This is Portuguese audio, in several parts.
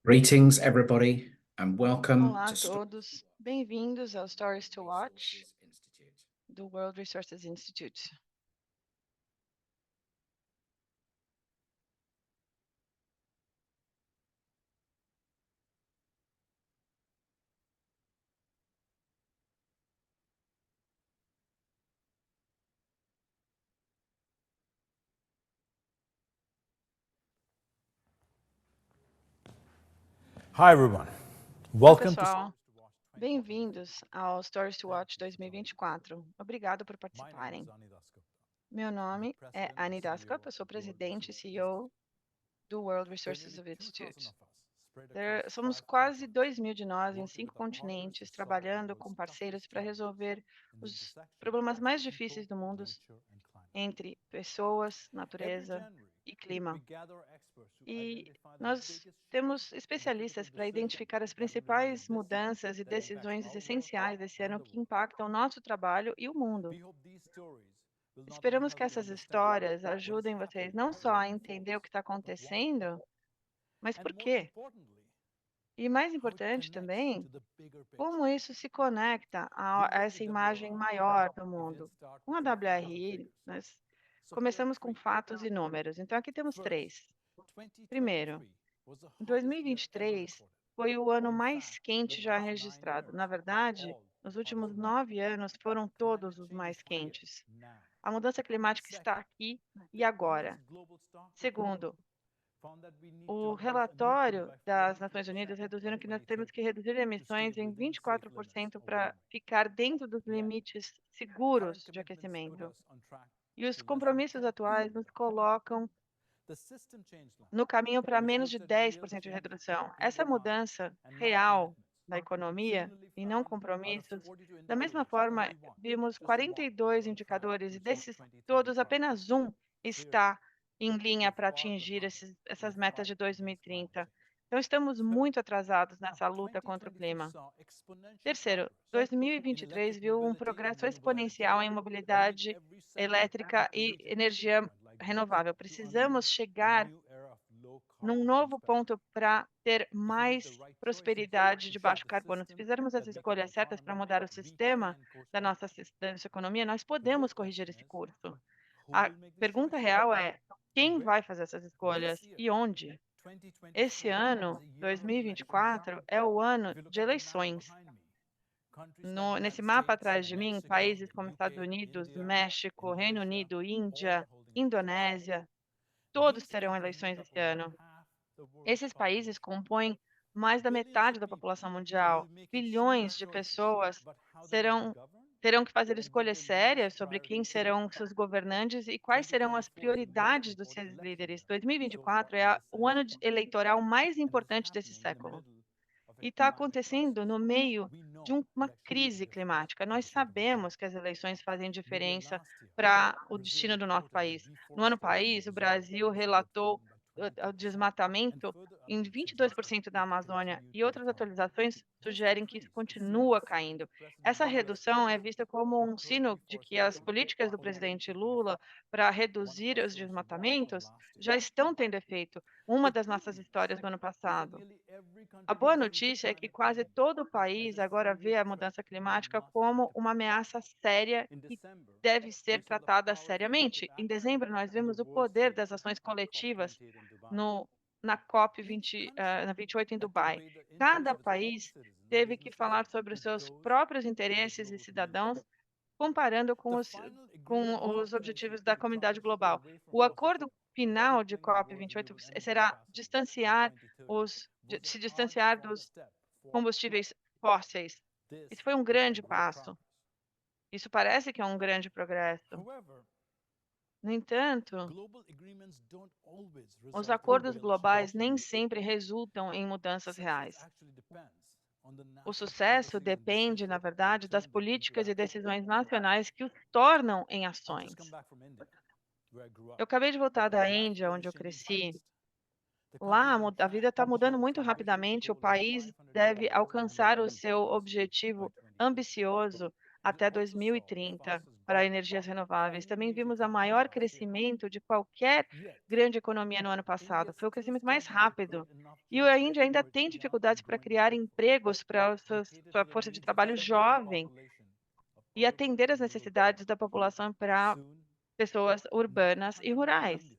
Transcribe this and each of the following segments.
Greetings, everybody, and welcome Olá a to todos, bem-vindos ao Stories to Watch do World Resources Institute. Hi, everyone. Olá, Welcome to pessoal, bem-vindos ao Stories to Watch 2024. Obrigado por My name participarem. is Ani Dasgupta. Meu nome é President Annie and Dasgupta, CEO eu sou of the World presidente e Resources CEO do World There are Resources nearly 2,000 Institute. of us spread across Somos 5 quase continents, 2.000 de nós em working 5 with our partners to continentes, solve the trabalhando com world's parceiros toughest para challenges resolver in the os intersection problemas of mais people, difíceis do mundo nature, and climate. entre pessoas, Every natureza January, e clima. we gather experts to E identify the nós biggest temos shifts and especialistas critical para decisions identificar as that will be made principais this year mudanças e that impacts decisões our work essenciais desse and ano the que world. impactam o nosso trabalho e o mundo. We hope these stories will not only Esperamos que help you essas understand histórias what is ajudem vocês happening não and só a reinforce, entender o que está but why. acontecendo, mas And por most quê. importantly, E mais how it importante connects também, to the bigger picture. como isso se conecta We a know essa the imagem WRI maior do didn't mundo. start Com with a facts and WRI, figures. nós So here are começamos com 3. fatos e números. Então aqui temos First, 3. 2023 Primeiro, was the em hottest year ever 2023 recorded. foi o ano In mais fact, quente the já past 9 registrado. years, Na verdade, all nos hottest últimos years. 9 anos foram Climate todos os change is mais here quentes. now. A mudança climática está Second, aqui e the agora. UN's Global Stock Report Segundo, found that we need to o reduce emissions relatório by das 43% Nações Unidas by reduziram que nós 2030 temos que reduzir to stay emissões em within safe limits 24% of para warming. ficar dentro dos Yet, limites current seguros de commitments put aquecimento. us on track E os to less than compromissos 10%. atuais nos colocam The system change line, no caminho para which menos looks de at real 10% de change redução. in the Essa economy mudança and not real commitments, da economia similarly e não found out of compromissos, 42 da mesma indicators, forma, only one, vimos just one, 42 is on track indicadores to e achieve desses 2030 todos, targets. apenas um Clearly, está em linha we're para far atingir behind in essas the metas de fight against climate 2030. change. Então, estamos Third, muito atrasados nessa luta contra o 2023 clima. saw exponential Terceiro, progress in 2023 electric viu um mobility and progresso renewable energy, exponencial em bringing mobilidade every sector elétrica to e reach a tipping energia point like this renovável. to unleash Precisamos a chegar new era of low num carbon novo prosperity. ponto para ter If we make mais the right choices prosperidade to de shift baixo the carbono. Se system fizermos as that makes our escolhas certas para economy mudar o we sistema can course da correct. nossa economia, nós The real podemos corrigir question esse is, curso. who A will make these pergunta choices real é: quem and where? vai fazer essas This escolhas year, e onde? 2024, Esse is ano, a year of elections. 2024, é o ano If you look de at the map eleições. behind me, countries like United Nesse mapa States, atrás de mim, Mexico, países the como UK, Estados Unidos, India, México, Reino Indonesia, Unido, all Índia, are holding elections. Indonésia, todos These terão countries make eleições up esse over ano. half the world's Esses países population. compõem mais da Billions metade of da people população will mundial. be making Bilhões serious de choices pessoas about how they want to serão, govern terão que fazer and what escolhas their leaders' sérias sobre quem priorities should be. serão seus governantes e quais serão as 2024 is the most prioridades dos important seus election líderes. year so far 2024 in é this o ano century, eleitoral mais and it is importante desse happening in the século. middle of a E está climate crisis. acontecendo no meio We de know uma elections make a crise difference climática. to Nós the fate of our country. sabemos que as eleições fazem Midway diferença last year, para o Brazil destino do nosso reported that país. No ano deforestation país, o was Brasil relatou by o 22%. And desmatamento further em updates suggest that 22% da it Amazônia continued e to outras decline. atualizações This sugerem que isso decrease is seen continua as a sign caindo. that President Essa Lula's redução é efforts vista como to um curb sino de que as deforestation políticas do are already presidente taking Lula effect. para One of reduzir our os sources watched desmatamentos last year. já estão tendo efeito. Uma The das good nossas news histórias do ano is that passado. nearly every A country boa views notícia é que climate quase change todo o as país a agora vê serious a threat mudança that climática must be como uma tackled. ameaça séria In que December, deve ser we saw the tratada powerful collective seriamente. Em action dezembro, nós of the vimos o world poder stage das ações at coletivas COP28 in Dubai. na Each COP20, country na 28 em had to Dubai. weigh the interests Cada of its own país citizens and teve que businesses falar sobre os with seus those próprios of the interesses e global community. cidadãos, comparando com The os, final com agreement os calls for objetivos da the comunidade target to stay global. away from O fossil acordo fuels, final de tripling the world's COP28 renewable energy será capacity by distanciar 2030 was a se hard distanciar fought dos step forward. combustíveis fósseis. This Isso foi um looks like grande great passo. progress. Isso parece que é um grande progresso. However, No entanto, global agreements don't always os result in acordos real globais change. nem sempre resultam em mudanças Success reais. actually depends on the O national sucesso policies and depende, na decisions verdade, that das turn them into políticas e action. decisões nacionais que os tornam em I've ações. just come back from India, where I grew up. Eu acabei de voltar da Life Índia, there onde is eu changing cresci. fast. The Lá, country's on a track vida está to mudando achieve its muito ambitious rapidamente. O goal of país 500 deve gigawatts of alcançar renewable o energy seu capacity by objetivo 2030. ambicioso It até also saw the 2030. fastest para energias renováveis. Também vimos o maior crescimento de qualquer grande economia no ano passado. Foi o crescimento mais rápido. E a Índia ainda tem dificuldades para criar empregos para a sua força de trabalho jovem e atender às necessidades da população para pessoas urbanas e rurais.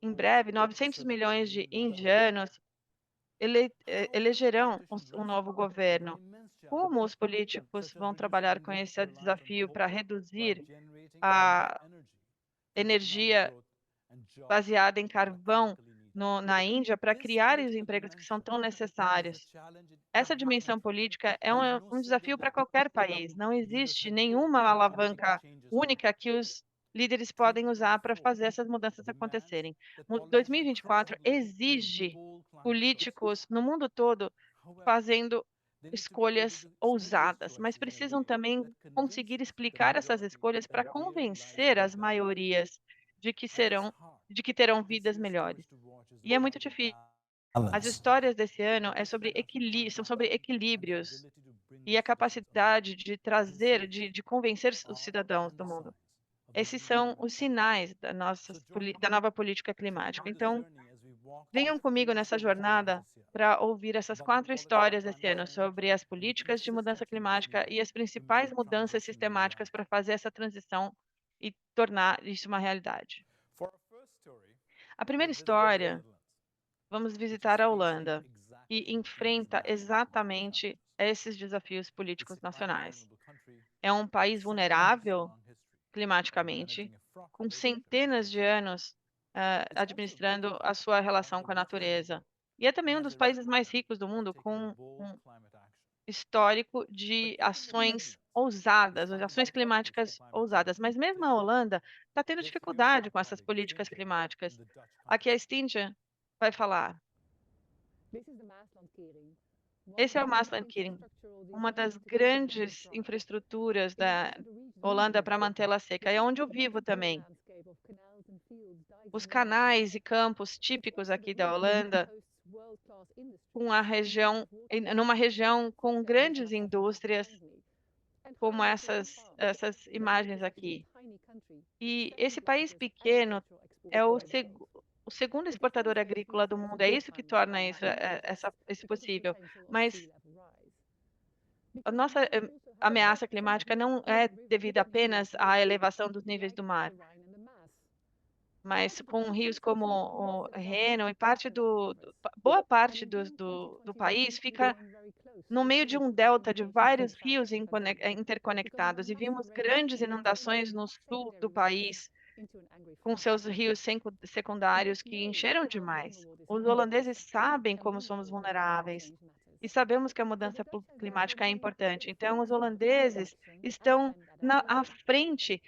Em breve, 900 milhões de indianos elegerão um novo governo. Como os políticos vão trabalhar com esse desafio para reduzir a energia baseada em carvão na Índia para criar os empregos que são tão necessários? Essa dimensão política é um desafio para qualquer país. Não existe nenhuma alavanca única que os líderes podem usar para fazer essas mudanças acontecerem. 2024 exige políticos no mundo todo fazendo escolhas ousadas, mas precisam também conseguir explicar essas escolhas para convencer as maiorias de que terão vidas melhores. E é muito difícil. As histórias desse ano são sobre equilíbrios e a capacidade de trazer, de convencer os cidadãos do mundo. Esses são os sinais da nova política climática. Então, venham comigo nessa jornada para ouvir essas 4 histórias desse ano sobre as políticas de mudança climática e as principais mudanças sistemáticas para fazer essa transição e tornar isso uma realidade. A primeira história, vamos visitar a Holanda, que enfrenta exatamente esses desafios políticos nacionais. É um país vulnerável climaticamente, com centenas de anos administrando a sua relação com a natureza. E é também um dos países mais ricos do mundo, com um histórico de ações ousadas, ações climáticas ousadas. Mas mesmo a Holanda está tendo dificuldade com essas políticas climáticas. Aqui a Stinja vai falar. Esse é o Maaslandkering, uma das grandes infraestruturas da Holanda para mantê-la seca. É onde eu vivo também. Os canais e campos típicos aqui da Holanda, numa região com grandes indústrias, como essas imagens aqui. E esse país pequeno é o segundo exportador agrícola do mundo. É isso que torna isso possível. Mas a nossa ameaça climática não é devida apenas à elevação dos níveis do mar, mas com rios como o Reno e boa parte do país fica no meio de um delta de vários rios interconectados, e vimos grandes inundações no sul do país, com seus rios secundários que encheram demais. Os holandeses sabem como somos vulneráveis e sabemos que a mudança climática é importante. Então, os holandeses estão à frente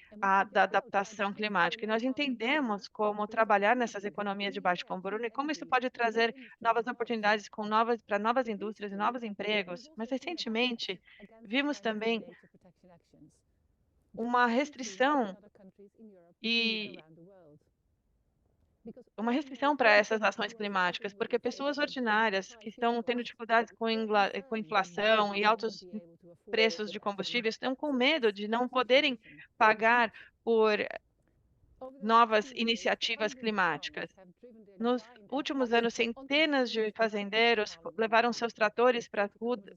da adaptação climática. E nós entendemos como trabalhar nessas economias de baixo carbono e como isso pode trazer novas oportunidades para novas indústrias e novos empregos. Mas, recentemente, vimos também uma restrição para essas ações climáticas, porque pessoas ordinárias que estão tendo dificuldades com inflação e altos preços de combustíveis estão com medo de não poderem pagar por novas iniciativas climáticas. Nos últimos anos, centenas de fazendeiros levaram seus tratores para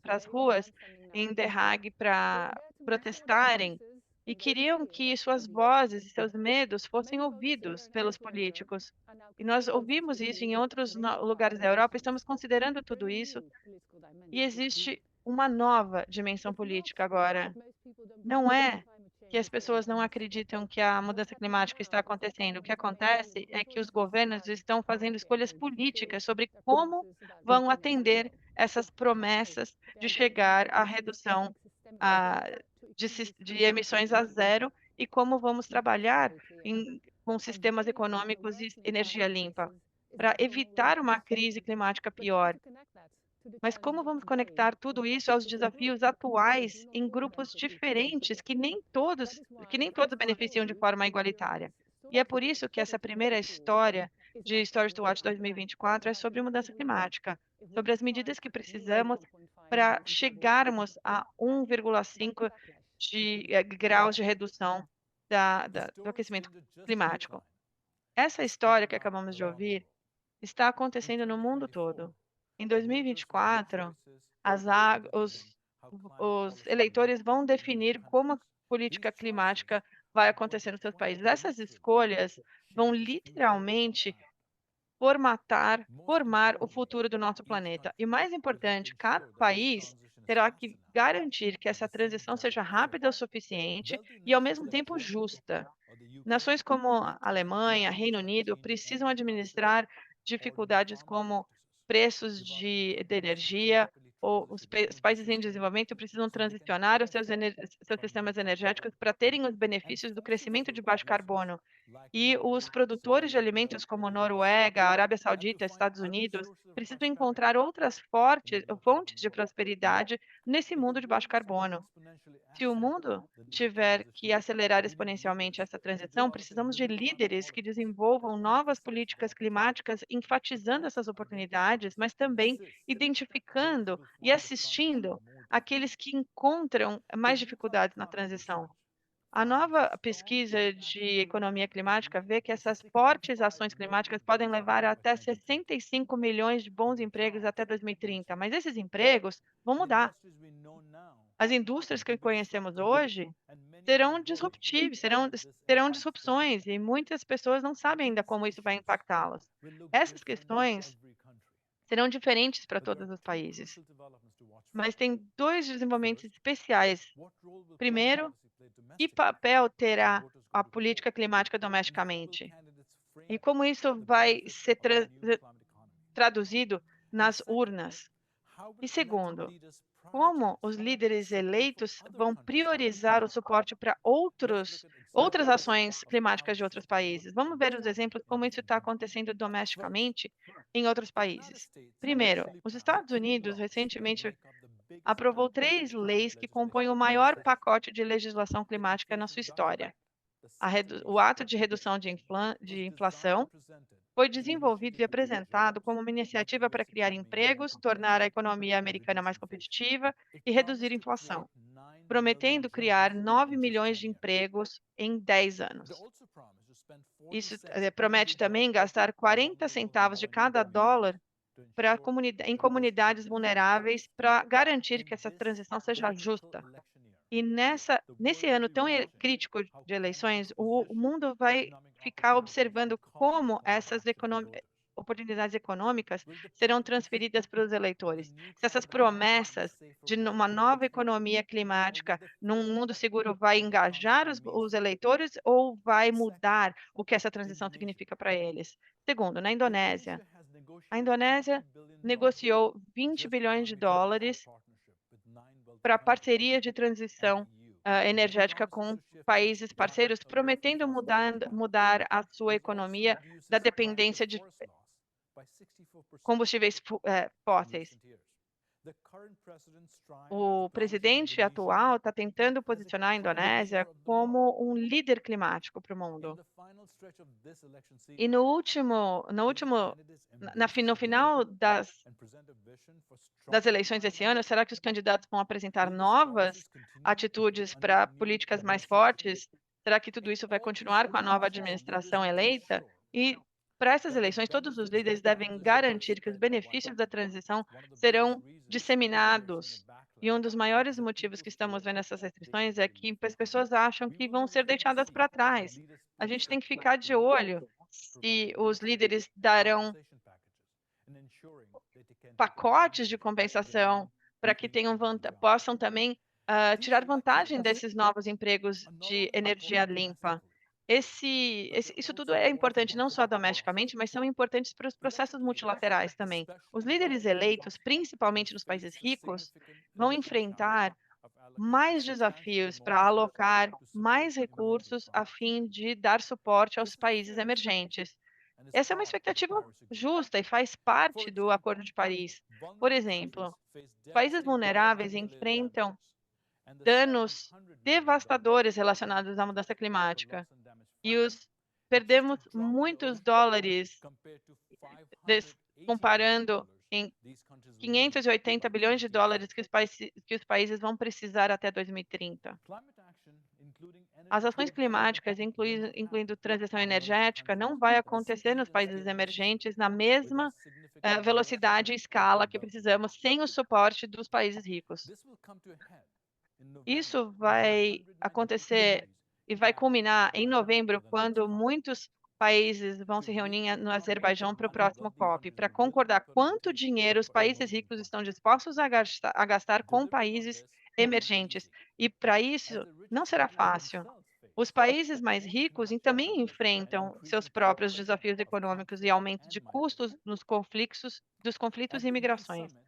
as ruas em The Hague para protestarem e queriam que suas vozes e seus medos fossem ouvidos pelos políticos. E nós ouvimos isso em outros lugares da Europa, estamos considerando tudo isso, e existe uma nova dimensão política agora. Não é que as pessoas não acreditam que a mudança climática está acontecendo. O que acontece é que os governos estão fazendo escolhas políticas sobre como vão atender essas promessas de chegar à redução de emissões a zero e como vamos trabalhar com sistemas econômicos e energia limpa para evitar uma crise climática pior. Mas como vamos conectar tudo isso aos desafios atuais em grupos diferentes que nem todos beneficiam de forma igualitária? E é por isso que essa primeira história de Stories to Watch 2024 é sobre mudança climática, sobre as medidas que precisamos para chegarmos a 1,5 de graus de redução do aquecimento climático. Essa história que acabamos de ouvir está acontecendo no mundo todo. Em 2024, os eleitores vão definir como a política climática vai acontecer nos seus países. Essas escolhas vão literalmente formar o futuro do nosso planeta. E mais importante, cada país terá que garantir que essa transição seja rápida o suficiente e, ao mesmo tempo, justa. Nações como a Alemanha, Reino Unido, precisam administrar dificuldades como preços de energia, ou os países em desenvolvimento precisam transicionar os seus sistemas energéticos para terem os benefícios do crescimento de baixo carbono. E os produtores de alimentos como Noruega, Arábia Saudita, Estados Unidos, precisam encontrar outras fontes de prosperidade nesse mundo de baixo carbono. Se o mundo tiver que acelerar exponencialmente essa transição, precisamos de líderes que desenvolvam novas políticas climáticas, enfatizando essas oportunidades, mas também identificando e assistindo aqueles que encontram mais dificuldades na transição. A nova pesquisa de economia climática vê que essas fortes ações climáticas podem levar até 65 milhões de bons empregos até 2030, mas esses empregos vão mudar. As indústrias que conhecemos hoje serão disruptivas, terão disrupções e muitas pessoas não sabem ainda como isso vai impactá-las. Essas questões serão diferentes para todos os países, mas tem dois desenvolvimentos especiais. Primeiro, que papel terá a política climática domesticamente? E como isso vai ser traduzido nas urnas? E segundo, como os líderes eleitos vão priorizar o suporte para outras ações climáticas de outros países? Vamos ver os exemplos como isso está acontecendo domesticamente em outros países. Primeiro, os Estados Unidos recentemente aprovou 3 leis que compõem o maior pacote de legislação climática na sua história. O ato de redução de inflação foi desenvolvido e apresentado como uma iniciativa para criar empregos, tornar a economia americana mais competitiva e reduzir a inflação, prometendo criar 9 milhões de empregos em 10 anos. Isso promete também gastar 40 centavos de cada dólar em comunidades vulneráveis para garantir que essa transição seja justa. E nesse ano tão crítico de eleições, o mundo vai ficar observando como essas oportunidades econômicas serão transferidas para os eleitores. Se essas promessas de uma nova economia climática num mundo seguro vai engajar os eleitores ou vai mudar o que essa transição significa para eles. Segundo, na Indonésia, a Indonésia negociou 20 bilhões de dólares para parceria de transição energética com países parceiros, prometendo mudar a sua economia da dependência de combustíveis fósseis. O presidente atual está tentando posicionar a Indonésia como um líder climático para o mundo. E no final das eleições desse ano, será que os candidatos vão apresentar novas atitudes para políticas mais fortes? Será que tudo isso vai continuar com a nova administração eleita? E para essas eleições, todos os líderes devem garantir que os benefícios da transição serão disseminados. E um dos maiores motivos que estamos vendo essas restrições é que as pessoas acham que vão ser deixadas para trás. A gente tem que ficar de olho se os líderes darão pacotes de compensação para que possam também tirar vantagem desses novos empregos de energia limpa. Isso tudo é importante não só domesticamente, mas são importantes para os processos multilaterais também. Os líderes eleitos, principalmente nos países ricos, vão enfrentar mais desafios para alocar mais recursos a fim de dar suporte aos países emergentes. Essa é uma expectativa justa e faz parte do Acordo de Paris. Por exemplo, países vulneráveis enfrentam danos devastadores relacionados à mudança climática. E perdemos muitos dólares comparando em these countries will need 580 bilhões de dólares que os países vão precisar até 2030. climate action, including As energy ações transition, climáticas, will not incluindo happen transição in emerging energética, countries não vai at acontecer nos significant países scale emergentes na without mesma significant velocidade e escala que development. precisamos sem o suporte dos países ricos. This will come to a head in November Isso when vai 192 acontecer countries e vai gather culminar in em Azerbaijan novembro, for the next quando COP. muitos países vão To se reunir reach a no commitment Azerbaijão of para o money próximo wealthy COP, countries para are willing to concordar put on the quanto table dinheiro os for países emerging ricos estão countries. dispostos a gastar com Delivering on países this will not be emergentes. easy, E para as isso the não richest será countries fácil. themselves Os face países mais own ricos climate também challenges and enfrentam seus increasing próprios pressure desafios of econômicos e conflict aumento de and migration. custos dos conflitos At e the UN migrações. Summit,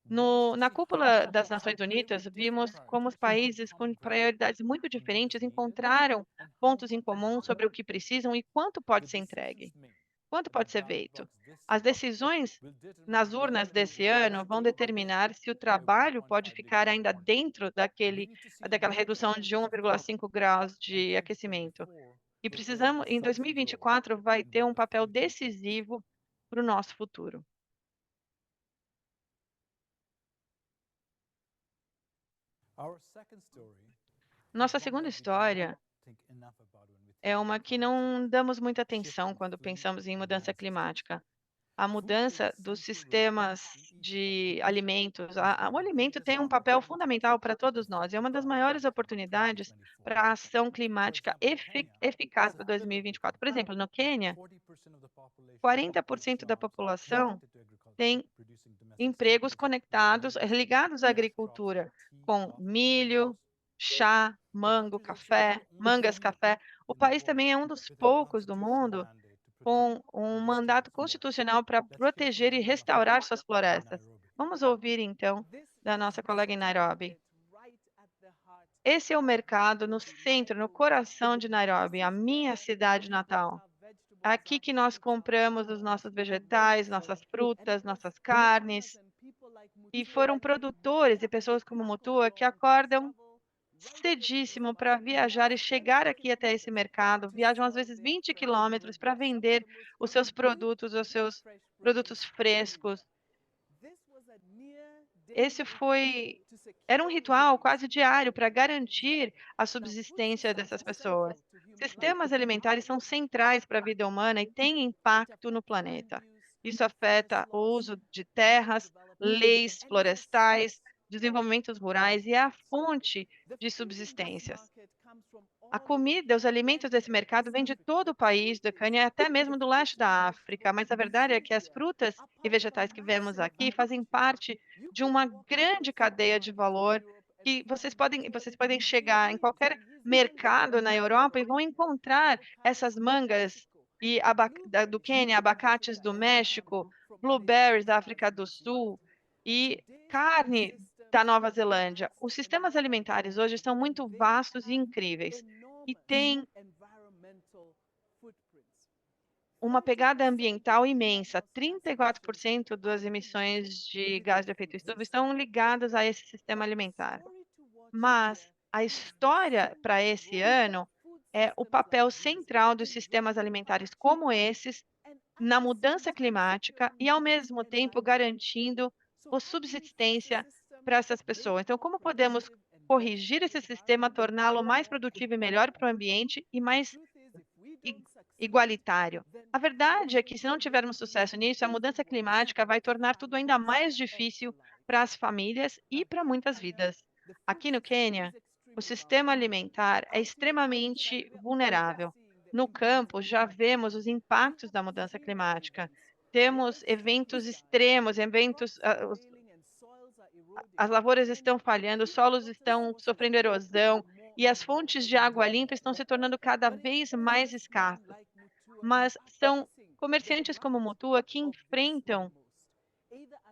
one should Na see cúpula how das countries Nações with Unidas, vimos different como os priorities países find com common ground prioridades muito in what is diferentes needed encontraram and how pontos em much is comum needed. sobre o que precisam e quanto pode The ser decisions entregue, made quanto at the pode ser ballot feito. box this As year decisões will determine nas whether urnas the desse world ano will vão stay within determinar se o a trabalho 1.5 pode ficar degree ainda warming. dentro We daquele, need to see a daquela more redução de extensive COP 1,5 graus in de aquecimento. 2024 E will play a precisamos, em decisive role 2024, vai in ter what um the papel future holds. decisivo para o nosso futuro. Our second story Nossa is one segunda that we do história not think enough about when we think é about uma que climate change. não damos muita Shift atenção in quando food pensamos em and mudança land systems. climática. A Food plays a mudança dos central role sistemas in each of our de lives. alimentos. It's one of O the alimento greatest tem um papel opportunities fundamental para to todos nós. É uma das effective maiores climate oportunidades 2024. para a ação For climática example, in Kenya, eficaz as a para pillar of the 2024. Por economy, exemplo, no Quênia, 40% of the population 40% da has jobs população connected to agriculture, tem producing domestic empregos staples like conectados, rice, ligados à cash crops agricultura, like tea, com coffee, and milho, mangoes. chá, The mango, country is also one of café, the only mangas, café. O in the país world também é um dos with a poucos do constitutional mundo mandate to protect com um and restore mandato forests. constitucional para Let's hear from proteger e Neema Hassan restaurar suas in florestas. Nairobi. Vamos ouvir então da nossa colega em Nairobi. Esse é o mercado no centro, no coração de Nairobi, a minha cidade natal. É aqui que nós compramos os nossos vegetais, nossas frutas, nossas carnes. E foram produtores e pessoas como Mutua que acordam cedíssimo para viajar e chegar aqui até esse mercado. Viajam às vezes 20 quilômetros para vender os seus produtos frescos. Era um ritual quase diário para garantir a subsistência dessas pessoas. Sistemas alimentares são centrais para a vida humana e têm impacto no planeta. Isso afeta o uso de terras, leis florestais, desenvolvimentos rurais e é a fonte de subsistências. A comida, os alimentos desse mercado vêm de todo o país, do Quênia, até mesmo do leste da África, mas a verdade é que as frutas e vegetais que vemos aqui fazem parte de uma grande cadeia de valor que vocês podem chegar em qualquer mercado na Europa e vão encontrar essas mangas do Quênia, abacates do México, blueberries da África do Sul e carne da Nova Zelândia. Os sistemas alimentares hoje são muito vastos e incríveis e têm uma pegada ambiental imensa. 34% das emissões de gás de efeito estufa estão ligadas a esse sistema alimentar. Mas a história para esse ano é o papel central dos sistemas alimentares como esses na mudança climática e, ao mesmo tempo, garantindo a subsistência para essas pessoas. Então, como podemos corrigir esse sistema, torná-lo mais produtivo e melhor para o ambiente e mais igualitário? A verdade é que, se não tivermos sucesso nisso, a mudança climática vai tornar tudo ainda mais difícil para as famílias e para muitas vidas. Aqui no Quênia, o sistema alimentar é extremamente vulnerável. No campo, já vemos os impactos da mudança climática. Temos eventos extremos, as lavouras estão falhando, os solos estão sofrendo erosão e as fontes de água limpa estão se tornando cada vez mais escassas. Mas são comerciantes como Mutua que enfrentam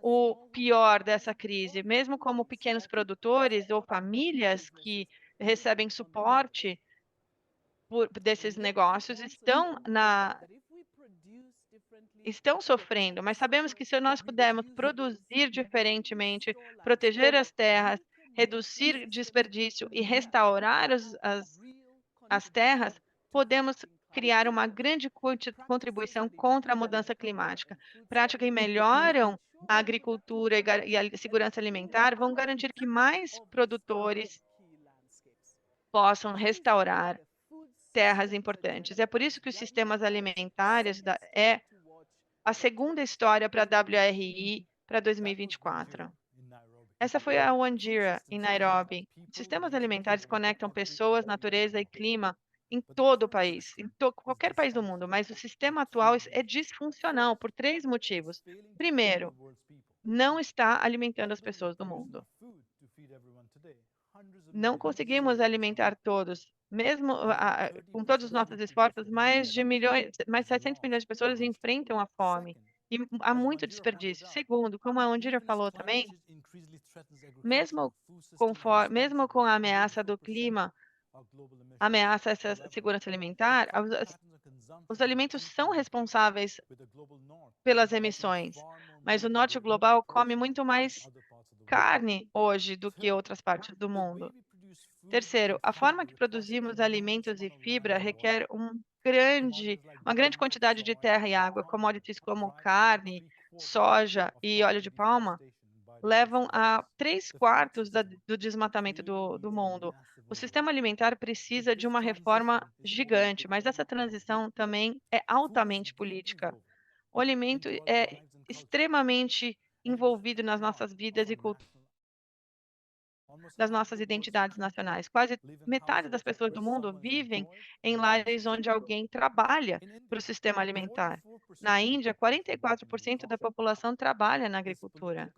o pior dessa crise, mesmo como pequenos produtores ou famílias que recebem suporte desses negócios estão sofrendo, mas sabemos que se nós pudermos produzir diferentemente, proteger as terras, reduzir desperdício e restaurar as terras, podemos criar uma grande contribuição contra a mudança climática. Práticas que melhoram a agricultura e a segurança alimentar vão garantir que mais produtores possam restaurar terras importantes. É por isso que os sistemas alimentares é a segunda história para a WRI para 2024. Essa foi a Wandira, em Nairobi. Sistemas alimentares conectam pessoas, natureza e clima em todo o país, em qualquer país do mundo, mas o sistema atual é disfuncional por 3 motivos. Primeiro, não está alimentando as pessoas do mundo. Não conseguimos alimentar todos. Mesmo com todos os nossos esforços, mais de 700 milhões de pessoas enfrentam a fome. E há muito desperdício. Segundo, como a Ondira falou também, mesmo com a ameaça do clima, ameaça essa segurança alimentar, os alimentos são responsáveis pelas emissões, mas o norte global come muito mais carne hoje do que outras partes do mundo. Terceiro, a forma que produzimos alimentos e fibra requer uma grande quantidade de terra e água. Commodities como carne, soja e óleo de palma levam a 3/4 do desmatamento do mundo. O sistema alimentar precisa de uma reforma gigante, mas essa transição também é altamente política. O alimento é extremamente envolvido nas nossas vidas e das nossas identidades nacionais. Quase metade das pessoas do mundo vivem em lares onde alguém trabalha para o sistema alimentar. Na Índia, 44% da população trabalha na agricultura.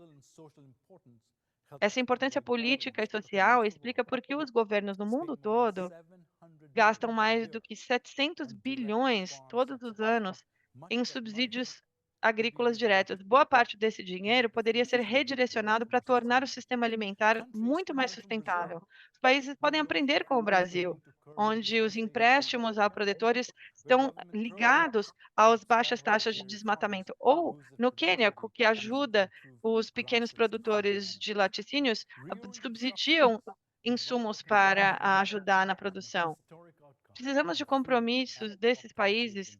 Essa importância política e social explica por que os governos no mundo todo gastam mais do que 700 bilhões todos os anos em subsídios agrícolas diretos. Boa parte desse dinheiro poderia ser redirecionado para tornar o sistema alimentar muito mais sustentável. Os países podem aprender com o Brasil, onde os empréstimos a produtores estão ligados às baixas taxas de desmatamento, ou no Quênia, que ajuda os pequenos produtores de laticínios, subsidiam insumos para ajudar na produção. Precisamos de compromissos desses países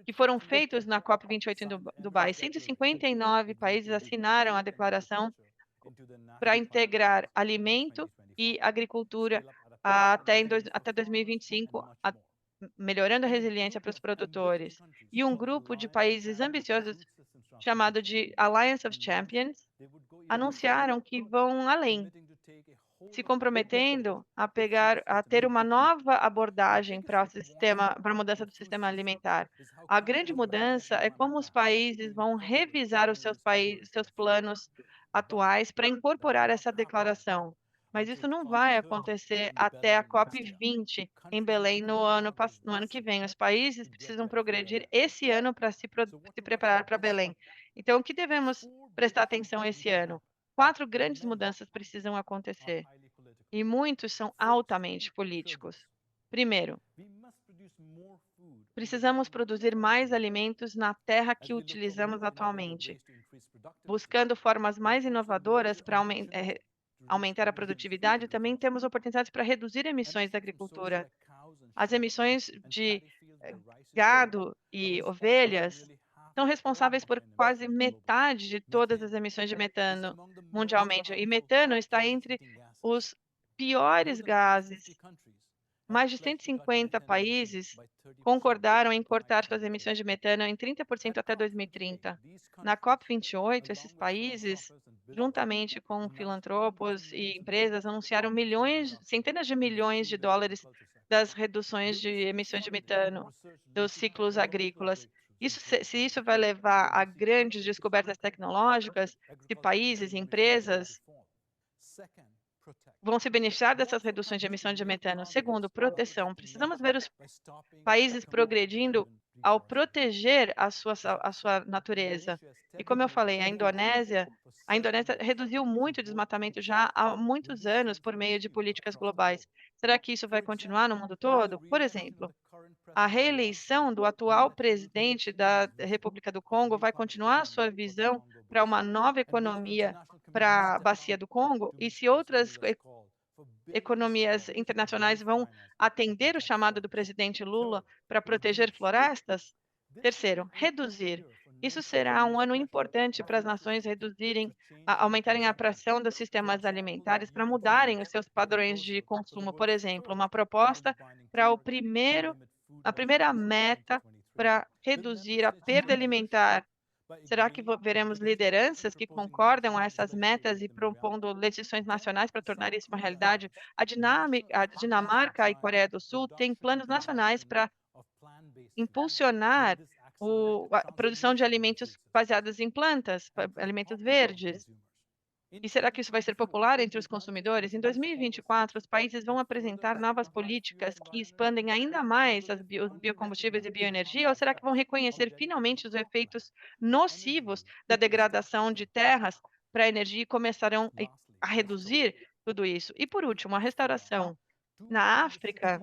que foram feitos na COP28 em Dubai. 159 países assinaram a declaração para integrar alimento e agricultura até 2025, melhorando a resiliência para os produtores. E um grupo de países ambiciosos, chamado de Alliance of Champions, anunciaram que vão além, se comprometendo a ter uma nova abordagem para a mudança do sistema alimentar. A grande mudança é como os países vão revisar os seus planos atuais para incorporar essa declaração. Mas isso não vai acontecer até a COP20 em Belém no ano que vem. Os países precisam progredir esse ano para se preparar para Belém. Então, o que devemos prestar atenção esse ano? 4 grandes mudanças precisam acontecer, e muitos são altamente políticos. Primeiro, precisamos produzir mais alimentos na terra que utilizamos atualmente, buscando formas mais inovadoras para aumentar a produtividade. Também temos oportunidades para reduzir emissões da agricultura. As emissões de gado e ovelhas são responsáveis por quase metade de todas as emissões de metano mundialmente. E metano está entre os piores gases. Mais de 150 países concordaram em cortar suas emissões de metano em 30% até 2030. Na COP28, esses países, juntamente com filantropos e empresas, anunciaram centenas de milhões de dólares das reduções de emissões de metano dos ciclos agrícolas. Se isso vai levar a grandes descobertas tecnológicas, se países e empresas vão se beneficiar dessas reduções de emissão de metano. Segundo, proteção. Precisamos ver os países progredindo ao proteger a sua natureza. E como eu falei, a Indonésia reduziu muito o desmatamento já há muitos anos por meio de políticas globais. Será que isso vai continuar no mundo todo? Por exemplo, a reeleição do atual presidente da República do Congo vai continuar a sua visão para uma nova economia para a bacia do Congo? E se outras economias internacionais vão atender o chamado do presidente Lula para proteger florestas? Terceiro, reduzir. Isso será um ano importante para as nações aumentarem a pressão dos sistemas alimentares para mudarem os seus padrões de consumo. Por exemplo, uma proposta para a primeira meta para reduzir a perda alimentar. Será que veremos lideranças que concordam a essas metas e propondo legislações nacionais para tornar isso uma realidade? A Dinamarca e Coreia do Sul têm planos nacionais para impulsionar a produção de alimentos baseados em plantas, alimentos verdes. E será que isso vai ser popular entre os consumidores? Em 2024, os países vão apresentar novas políticas que expandem ainda mais os biocombustíveis e bioenergia, ou será que vão reconhecer finalmente os efeitos nocivos da degradação de terras para a energia e começarão a reduzir tudo isso? E, por último, a restauração. Na África,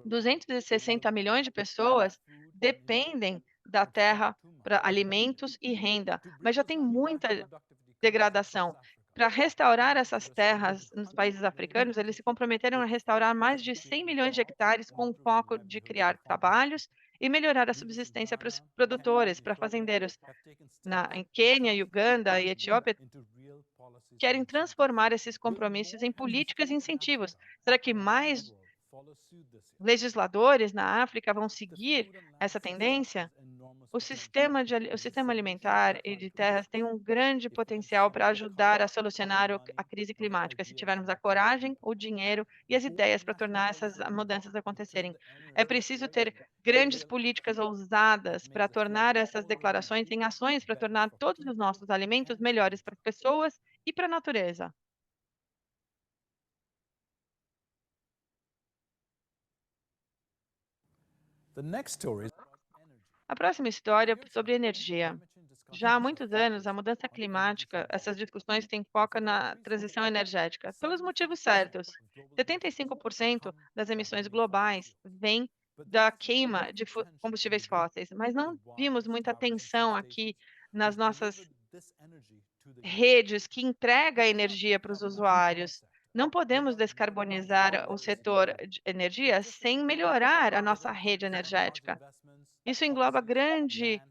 260 milhões de pessoas dependem da terra para alimentos e renda, mas já tem muita degradação. Para restaurar essas terras nos países africanos, eles se comprometeram a restaurar mais de 100 milhões de hectares com o foco de criar trabalhos e melhorar a subsistência para os produtores, para fazendeiros. Em Quênia, Uganda e Etiópia, querem transformar esses compromissos em políticas e incentivos. Será que mais legisladores na África vão seguir essa tendência? O sistema alimentar e de terras tem um grande potencial para ajudar a solucionar a crise climática, se tivermos a coragem, o dinheiro e as ideias para tornar essas mudanças acontecerem. É preciso ter grandes políticas ousadas para tornar essas declarações em ações para tornar todos os nossos alimentos melhores para as pessoas e para a natureza. A próxima história é sobre energia. Já há muitos anos, a mudança climática, essas discussões têm foco na transição energética, pelos motivos certos. 75% das emissões globais vêm da queima de combustíveis fósseis, mas não vimos muita atenção aqui nas nossas redes que entregam energia para os usuários. Não podemos descarbonizar o setor de energia sem melhorar a nossa rede energética. Isso engloba grandes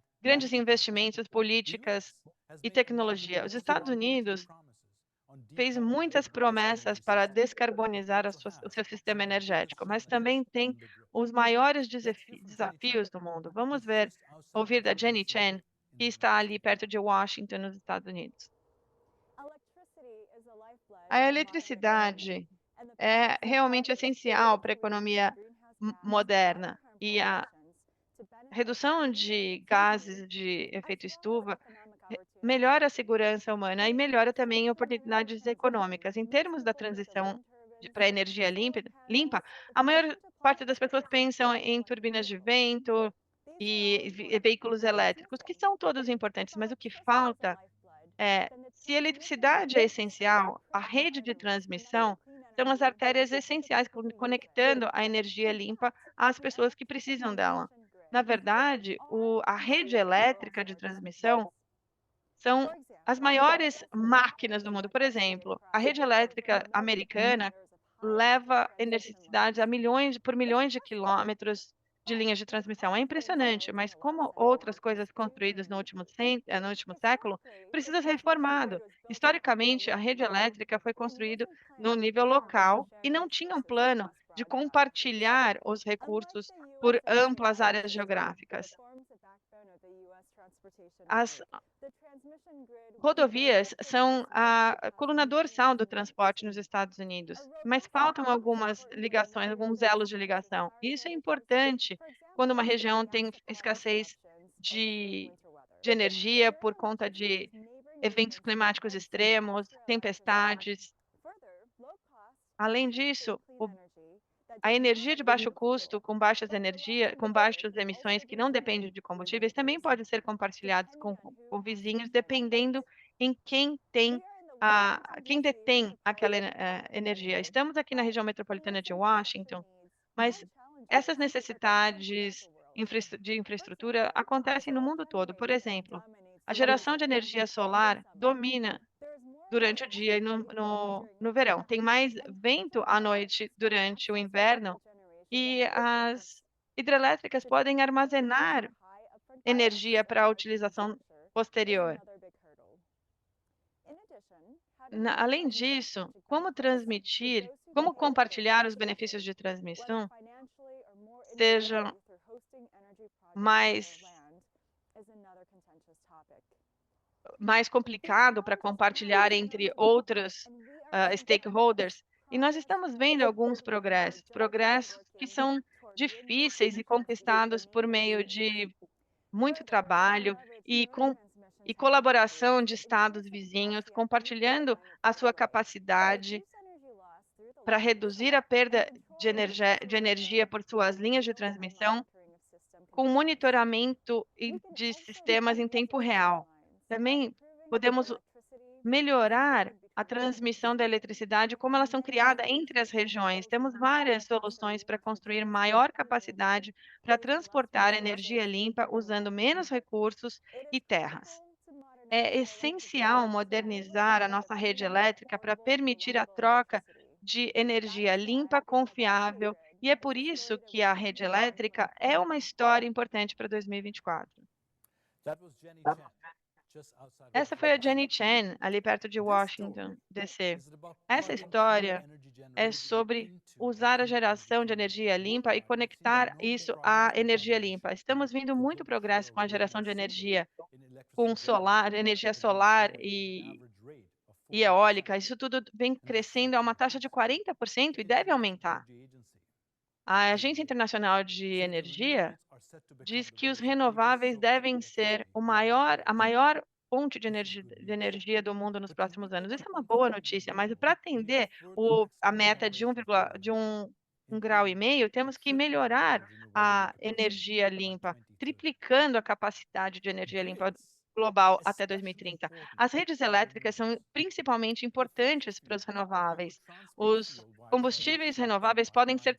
investimentos, políticas e tecnologia. Os Estados Unidos fez muitas promessas para descarbonizar o seu sistema energético, mas também tem os maiores desafios do mundo. Vamos ouvir da Jenny Chen, que está ali perto de Washington, nos Estados Unidos. A eletricidade é realmente essencial para a economia moderna e a redução de gases de efeito estufa melhora a segurança humana e melhora também oportunidades econômicas. Em termos da transição para energia limpa, a maior parte das pessoas pensam em turbinas de vento e veículos elétricos, que são todos importantes, mas o que falta se a eletricidade é essencial, a rede de transmissão são as artérias essenciais conectando a energia limpa às pessoas que precisam dela. Na verdade, a rede elétrica de transmissão são as maiores máquinas do mundo. Por exemplo, a rede elétrica americana leva eletricidade por milhões de quilômetros de linhas de transmissão. É impressionante, mas como outras coisas construídas no último século, precisa ser reformado. Historicamente, a rede elétrica foi construída no nível local e não tinha um plano de compartilhar os recursos por amplas áreas geográficas. As rodovias são a coluna dorsal do transporte nos Estados Unidos, mas faltam algumas ligações, alguns elos de ligação. Isso é importante quando uma região tem escassez de energia por conta de eventos climáticos extremos, tempestades. Além disso, a energia de baixo custo, com baixas emissões que não dependem de combustíveis, também pode ser compartilhados com vizinhos, dependendo em quem detém aquela energia. Estamos aqui na região metropolitana de Washington, mas essas necessidades de infraestrutura acontecem no mundo todo. Por exemplo, a geração de energia solar domina durante o dia e no verão. Tem mais vento à noite durante o inverno e as hidrelétricas podem armazenar energia para a utilização posterior. Além disso, como compartilhar os benefícios de transmissão sejam mais complicado para compartilhar entre outros stakeholders. E nós estamos vendo alguns progressos que são difíceis e conquistados por meio de muito trabalho e colaboração de estados vizinhos, compartilhando a sua capacidade para reduzir a perda de energia por suas linhas de transmissão, com monitoramento de sistemas em tempo real. Também podemos melhorar a transmissão da eletricidade, como elas são criadas entre as regiões. Temos várias soluções para construir maior capacidade para transportar energia limpa usando menos recursos e terras. É essencial modernizar a nossa rede elétrica para permitir a troca de energia limpa, confiável, e é por isso que a rede elétrica é uma história importante para 2024. Essa foi a Jenny Chen, ali perto de Washington, D.C. Essa história é sobre usar a geração de energia limpa e conectar isso à energia limpa. Estamos vendo muito progresso com a geração de energia, com solar, energia solar e eólica. Isso tudo vem crescendo a uma taxa de 40% e deve aumentar. A Agência Internacional de Energia diz que os renováveis devem ser a maior fonte de energia do mundo nos próximos anos. Isso é uma boa notícia, mas para atender a meta de 1 grau e meio, temos que melhorar a energia limpa, triplicando a capacidade de energia limpa global até 2030. As redes elétricas são principalmente importantes para os renováveis. Os combustíveis renováveis podem ser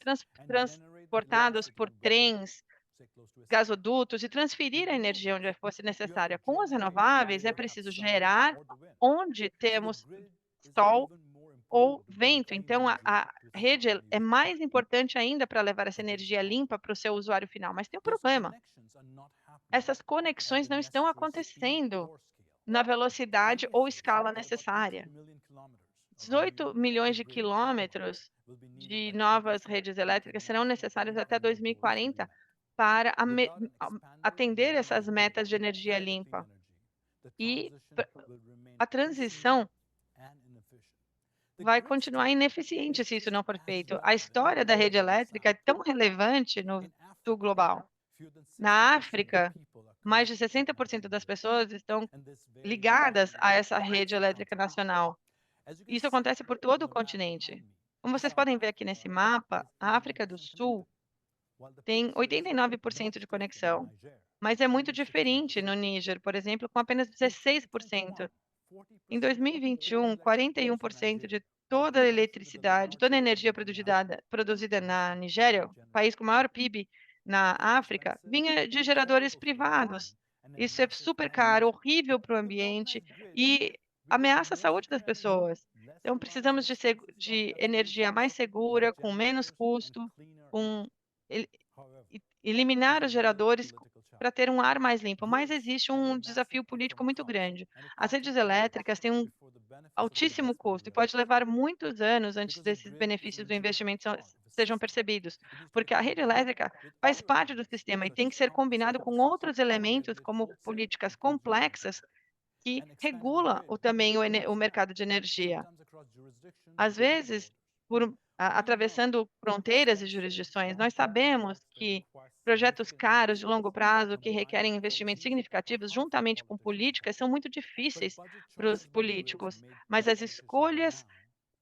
transportados por trens, gasodutos e transferir a energia onde fosse necessária. Com as renováveis, é preciso gerar onde temos sol ou vento. Então, a rede é mais importante ainda para levar essa energia limpa para o seu usuário final. Mas tem um problema. Essas conexões não estão acontecendo na velocidade ou escala necessária. 18 milhões de quilômetros de novas redes elétricas serão necessárias até 2040 para atender essas metas de energia limpa. E a transição vai continuar ineficiente se isso não for feito. A história da rede elétrica é tão relevante no sul global. Na África, mais de 60% das pessoas estão ligadas a essa rede elétrica nacional. Isso acontece por todo o continente. Como vocês podem ver aqui nesse mapa, a África do Sul tem 89% de conexão, mas é muito diferente no Níger, por exemplo, com apenas 16%. Em 2021, 41% de toda a eletricidade, toda a energia produzida na Nigéria, país com maior PIB na África, vinha de geradores privados. Isso é super caro, horrível para o ambiente e ameaça a saúde das pessoas. Então, precisamos de energia mais segura, com menos custo, eliminar os geradores para ter um ar mais limpo. Mas existe um desafio político muito grande. As redes elétricas têm um altíssimo custo e pode levar muitos anos antes desses benefícios do investimento sejam percebidos, porque a rede elétrica faz parte do sistema e tem que ser combinado com outros elementos, como políticas complexas que regulam também o mercado de energia. Às vezes, atravessando fronteiras e jurisdições, nós sabemos que projetos caros de longo prazo que requerem investimentos significativos, juntamente com políticas, são muito difíceis para os políticos, mas as escolhas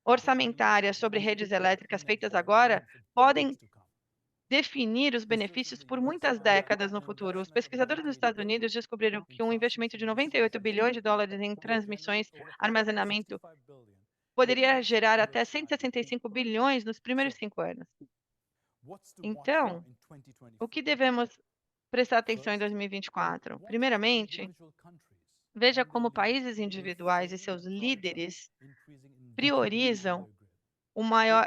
orçamentárias sobre redes elétricas feitas agora podem definir os benefícios por muitas décadas no futuro. Os pesquisadores dos Estados Unidos descobriram que um investimento de 98 bilhões de dólares em transmissões, armazenamento, poderia gerar até 165 bilhões nos primeiros 5 anos. Então, o que devemos prestar atenção em 2024? Primeiramente, Veja como países individuais e seus líderes priorizam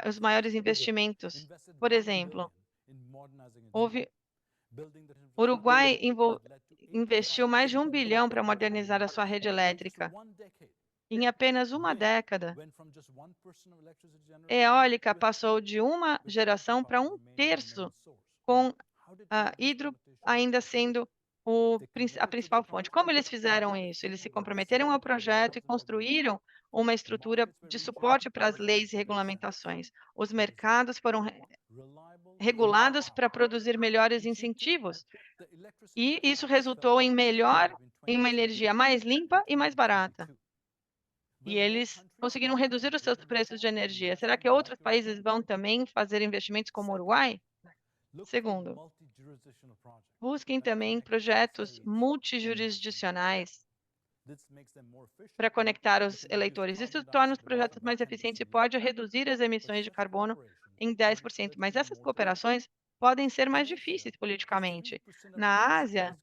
os maiores investimentos. Por exemplo, o Uruguai investiu mais de 1 bilhão para modernizar a sua rede elétrica. Em apenas uma década, a eólica passou de uma geração para 1/3, com a hidro ainda sendo a principal fonte. Como eles fizeram isso? Eles se comprometeram ao projeto e construíram uma estrutura de suporte para as leis e regulamentações. Os mercados foram regulados para produzir melhores incentivos, e isso resultou em uma energia mais limpa e mais barata. E eles conseguiram reduzir os seus preços de energia. Será que outros países vão também fazer investimentos como o Uruguai? Segundo, busquem também projetos multijurisdicionais para conectar os eleitores. Isso torna os projetos mais eficientes e pode reduzir as emissões de carbono em 10%. Mas essas cooperações podem ser mais difíceis politicamente. Na Ásia,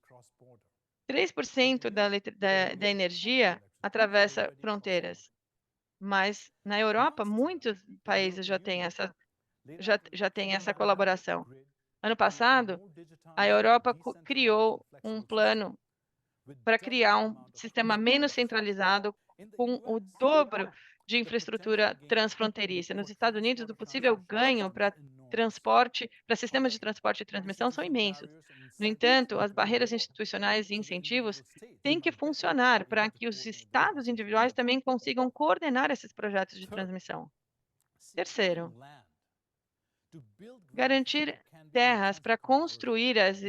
3% da energia atravessa fronteiras. Mas na Europa, muitos países já têm essa colaboração. Ano passado, a Europa criou um plano para criar um sistema menos centralizado com o dobro de infraestrutura transfronteiriça. Nos Estados Unidos, o possível ganho para sistemas de transporte e transmissão são imensos. No entanto, as barreiras institucionais e incentivos têm que funcionar para que os estados individuais também consigam coordenar esses projetos de transmissão. Terceiro, garantir terras para construir as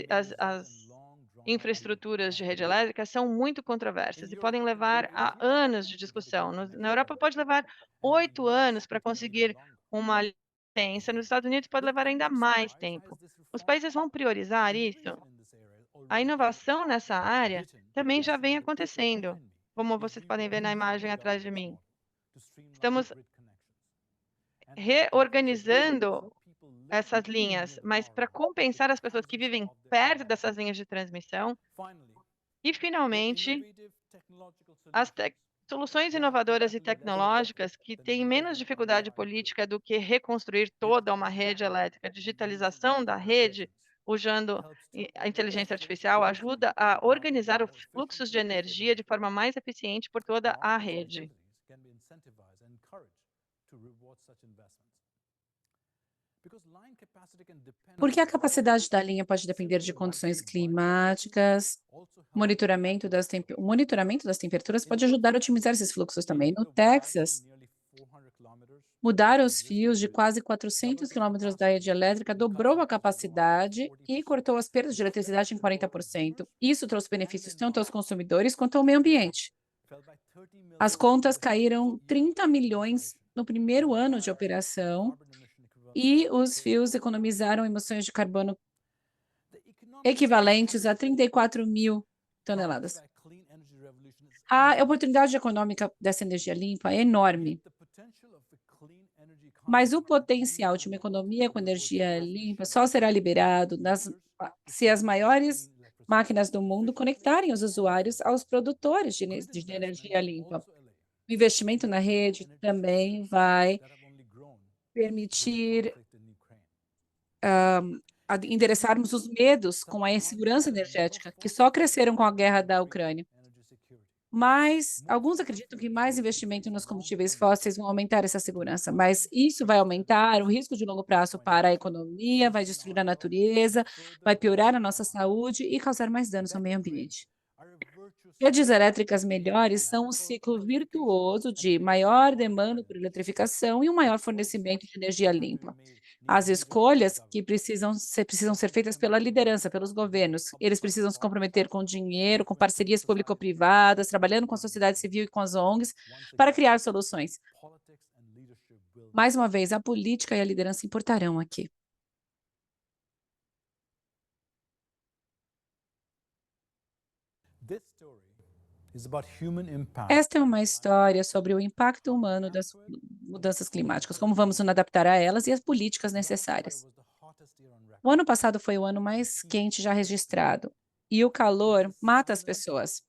infraestruturas de rede elétrica são muito controversas e podem levar a anos de discussão. Na Europa pode levar 8 anos para conseguir uma licença, nos Estados Unidos pode levar ainda mais tempo. Os países vão priorizar isso? A inovação nessa área também já vem acontecendo, como vocês podem ver na imagem atrás de mim. Estamos reorganizando essas linhas, mas para compensar as pessoas que vivem perto dessas linhas de transmissão. E, finalmente, as soluções inovadoras e tecnológicas que têm menos dificuldade política do que reconstruir toda uma rede elétrica. A digitalização da rede, usando a inteligência artificial, ajuda a organizar os fluxos de energia de forma mais eficiente por toda a rede. Porque a capacidade da linha pode depender de condições climáticas, o monitoramento das temperaturas pode ajudar a otimizar esses fluxos também. No Texas, mudar os fios de quase 400 quilômetros da rede elétrica dobrou a capacidade e cortou as perdas de eletricidade em 40%. Isso trouxe benefícios tanto aos consumidores quanto ao meio ambiente. As contas caíram 30 milhões no primeiro ano de operação e os fios economizaram emissões de carbono equivalentes a 34 mil toneladas. A oportunidade econômica dessa energia limpa é enorme, mas o potencial de uma economia com energia limpa só será liberado se as maiores máquinas do mundo conectarem os usuários aos produtores de energia limpa. O investimento na rede também vai permitir endereçarmos os medos com a insegurança energética, que só cresceram com a guerra da Ucrânia. Mas alguns acreditam que mais investimento nos combustíveis fósseis vão aumentar essa segurança, mas isso vai aumentar o risco de longo prazo para a economia, vai destruir a natureza, vai piorar a nossa saúde e causar mais danos ao meio ambiente. Redes elétricas melhores são um ciclo virtuoso de maior demanda por eletrificação e um maior fornecimento de energia limpa. As escolhas que precisam ser feitas pela liderança, pelos governos. Eles precisam se comprometer com dinheiro, com parcerias público-privadas, trabalhando com a sociedade civil e com as ONGs, para criar soluções. Mais uma vez, a política e a liderança importarão aqui. Esta é uma história sobre o impacto humano das mudanças climáticas, como vamos nos adaptar a elas e as políticas necessárias. O ano passado foi o ano mais quente já registrado, e o calor mata as pessoas.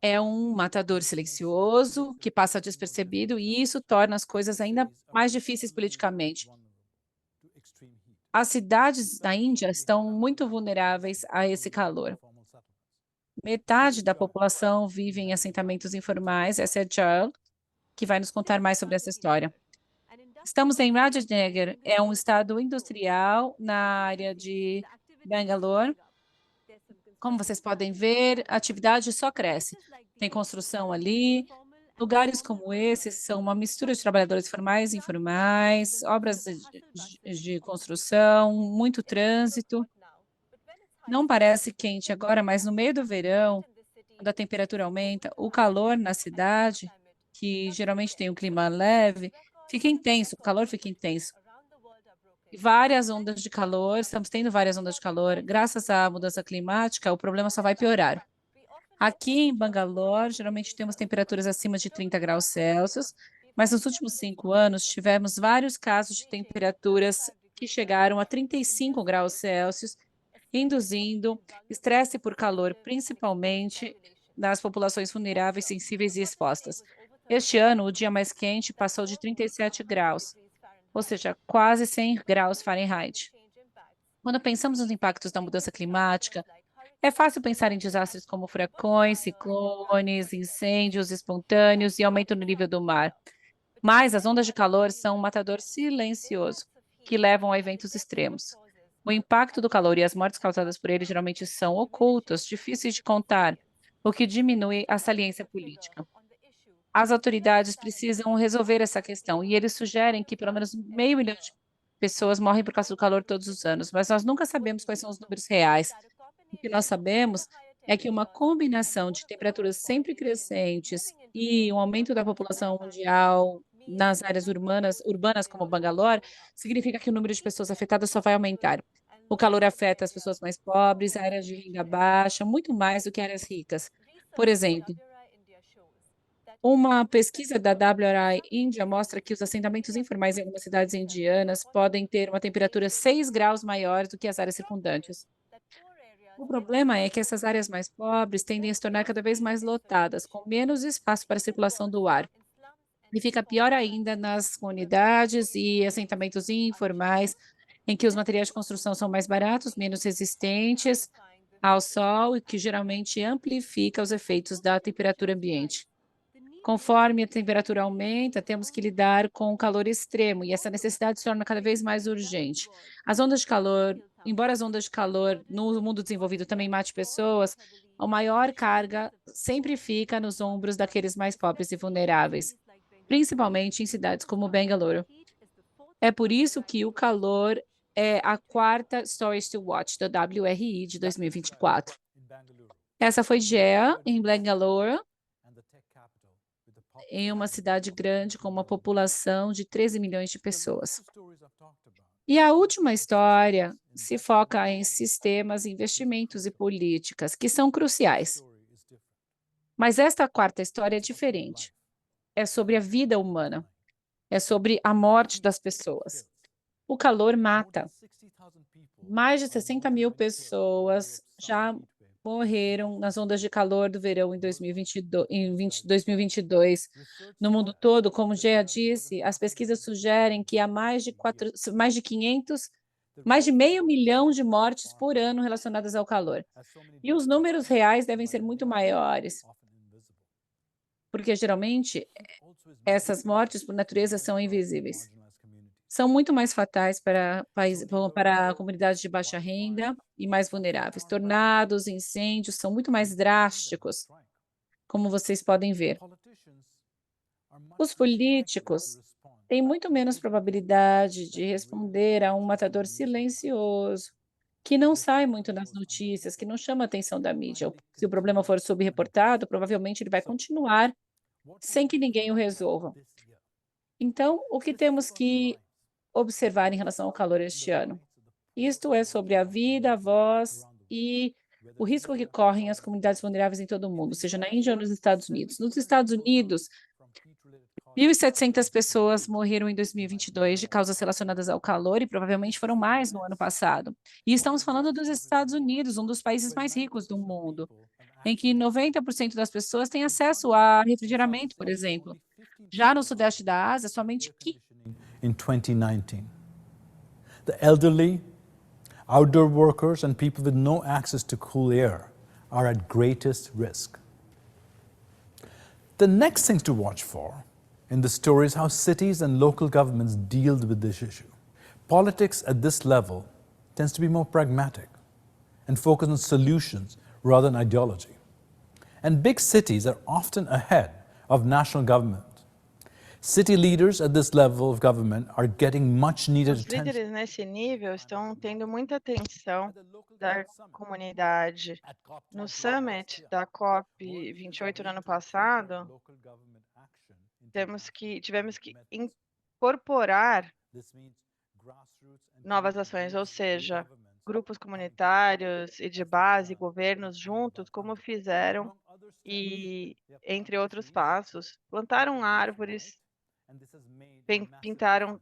é um matador silencioso que passa despercebido e isso torna as coisas ainda mais difíceis politicamente. As cidades da Índia estão muito vulneráveis a esse calor. Metade da população vive em assentamentos informais. Essa é a Charles, que vai nos contar mais sobre essa história. Estamos em Rajnagar, é um estado industrial na área de Bangalore. Como vocês podem ver, a atividade só cresce. Tem construção ali. Lugares como esses são uma mistura de trabalhadores formais e informais, obras de construção, muito trânsito. Não parece quente agora, mas no meio do verão, quando a temperatura aumenta, o calor na cidade, que geralmente tem um clima leve, fica intenso, o calor fica intenso. Várias ondas de calor, estamos tendo várias ondas de calor. Graças à mudança climática, o problema só vai piorar. Aqui em Bangalore, geralmente temos temperaturas acima de 30 graus Celsius, mas nos últimos 5 anos tivemos vários casos de temperaturas que chegaram a 35 graus Celsius, induzindo estresse por calor, principalmente nas populações vulneráveis, sensíveis e expostas. Este ano, o dia mais quente passou de 37 graus, ou seja, quase 100 graus Fahrenheit. Quando pensamos nos impactos da mudança climática, é fácil pensar em desastres como furacões, ciclones, incêndios espontâneos e aumento no nível do mar. Mas as ondas de calor são um matador silencioso, que levam a eventos extremos. O impacto do calor e as mortes causadas por ele geralmente são ocultos, difíceis de contar, o que diminui a saliência política. As autoridades precisam resolver essa questão e eles sugerem que pelo menos 500 mil de pessoas morrem por causa do calor todos os anos, mas nós nunca sabemos quais são os números reais. O que nós sabemos é que uma combinação de temperaturas sempre crescentes e um aumento da população mundial nas áreas urbanas como Bangalore, significa que o número de pessoas afetadas só vai aumentar. O calor afeta as pessoas mais pobres, áreas de renda baixa, muito mais do que áreas ricas. Por exemplo, uma pesquisa da WRI Índia mostra que os assentamentos informais em algumas cidades indianas podem ter uma temperatura 6 graus maior do que as áreas circundantes. O problema é que essas áreas mais pobres tendem a se tornar cada vez mais lotadas, com menos espaço para a circulação do ar. E fica pior ainda nas comunidades e assentamentos informais, em que os materiais de construção são mais baratos, menos resistentes ao sol e que geralmente amplifica os efeitos da temperatura ambiente. Conforme a temperatura aumenta, temos que lidar com o calor extremo e essa necessidade se torna cada vez mais urgente. As ondas de calor, embora as ondas de calor no mundo desenvolvido também mate pessoas, a maior carga sempre fica nos ombros daqueles mais pobres e vulneráveis, principalmente em cidades como Bangalore. É por isso que o calor é a quarta Stories to Watch da WRI de 2024. Essa foi Jaya, em Bangalore, em uma cidade grande com uma população de 13 milhões de pessoas. E a última história se foca em sistemas, investimentos e políticas, que são cruciais. Mas esta quarta história é diferente. É sobre a vida humana. É sobre a morte das pessoas. O calor mata. Mais de 60 mil pessoas já morreram nas ondas de calor do verão em 2022. No mundo todo, como Jaya disse, as pesquisas sugerem que há mais de 500 milhão de mortes por ano relacionadas ao calor. E os números reais devem ser muito maiores, porque geralmente essas mortes por natureza são invisíveis. São muito mais fatais para comunidades de baixa renda e mais vulneráveis. Tornados, incêndios são muito mais drásticos, como vocês podem ver. Os políticos têm muito menos probabilidade de responder a um matador silencioso, que não sai muito nas notícias, que não chama a atenção da mídia. Se o problema for subreportado, provavelmente ele vai continuar sem que ninguém o resolva. Então, o que temos que observar em relação ao calor este ano? Isto é sobre a vida, a voz e o risco que correm as comunidades vulneráveis em todo o mundo, seja na Índia ou nos Estados Unidos. Nos Estados Unidos, 1.700 pessoas morreram em 2022 de causas relacionadas ao calor e provavelmente foram mais no ano passado. E estamos falando dos Estados Unidos, um dos países mais ricos do mundo. em que 90% das pessoas têm acesso a refrigeramento, por exemplo. Já no sudeste da Ásia, somente 15%. In 2019. The elderly, outdoor workers, and people with no access to cool air are at greatest risk. The next things to watch for in the story is how cities and local governments deal with this issue. Politics at this level tends to be more pragmatic and focus on solutions rather than ideology. And big cities are often ahead of national government. City leaders at this level of government are getting much needed Os attention. líderes nesse nível estão tendo muita atenção da comunidade. No summit da COP28 no ano passado, tivemos que incorporar novas ações, ou seja, grupos comunitários e de base, governos juntos, como fizeram, e entre outros passos, plantaram árvores, pintaram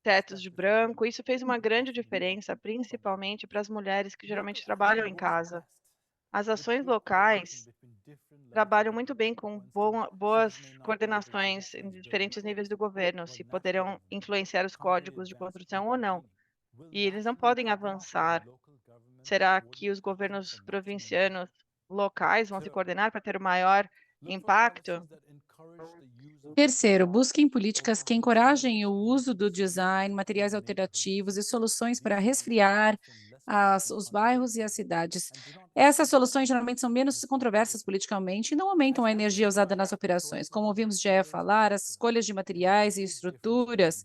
tetos de branco. Isso fez uma grande diferença, principalmente para as mulheres que geralmente trabalham em casa. As ações locais trabalham muito bem com boas coordenações em diferentes níveis do governo, se poderão influenciar os códigos de construção ou não. E eles não podem avançar. Será que os governos provincianos locais vão se coordenar para ter o maior impacto? Terceiro, busquem políticas que encorajem o uso do design, materiais alternativos e soluções para resfriar os bairros e as cidades. Essas soluções geralmente são menos controversas politicamente e não aumentam a energia usada nas operações. Como ouvimos Jeff falar, as escolhas de materiais e estruturas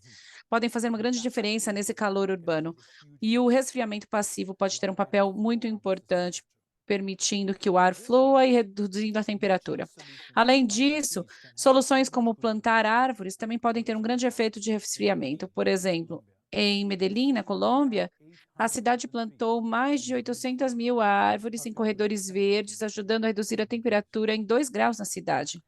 podem fazer uma grande diferença nesse calor urbano. E o resfriamento passivo pode ter um papel muito importante, permitindo que o ar flua e reduzindo a temperatura. Além disso, soluções como plantar árvores também podem ter um grande efeito de resfriamento. Por exemplo, em Medellín, na Colômbia, a cidade plantou mais de 800 mil árvores em corredores verdes, ajudando a reduzir a temperatura em 2 graus na cidade.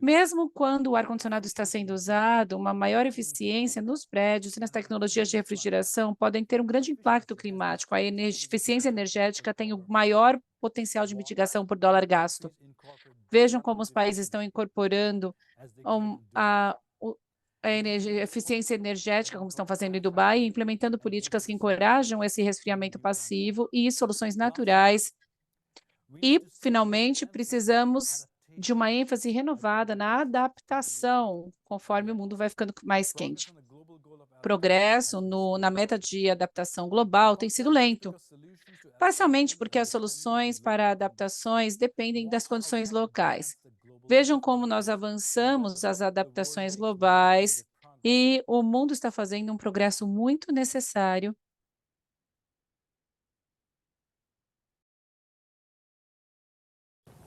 Mesmo quando o ar-condicionado está sendo usado, uma maior eficiência nos prédios e nas tecnologias de refrigeração podem ter um grande impacto climático. A eficiência energética tem o maior potencial de mitigação por dólar gasto. Vejam como os países estão incorporando a eficiência energética, como estão fazendo em Dubai, e implementando políticas que encorajam esse resfriamento passivo e soluções naturais. E, finalmente, precisamos de uma ênfase renovada na adaptação, conforme o mundo vai ficando mais quente. Progresso na meta de adaptação global tem sido lento, parcialmente porque as soluções para adaptações dependem das condições locais. Vejam como nós avançamos as adaptações globais e o mundo está fazendo um progresso muito necessário.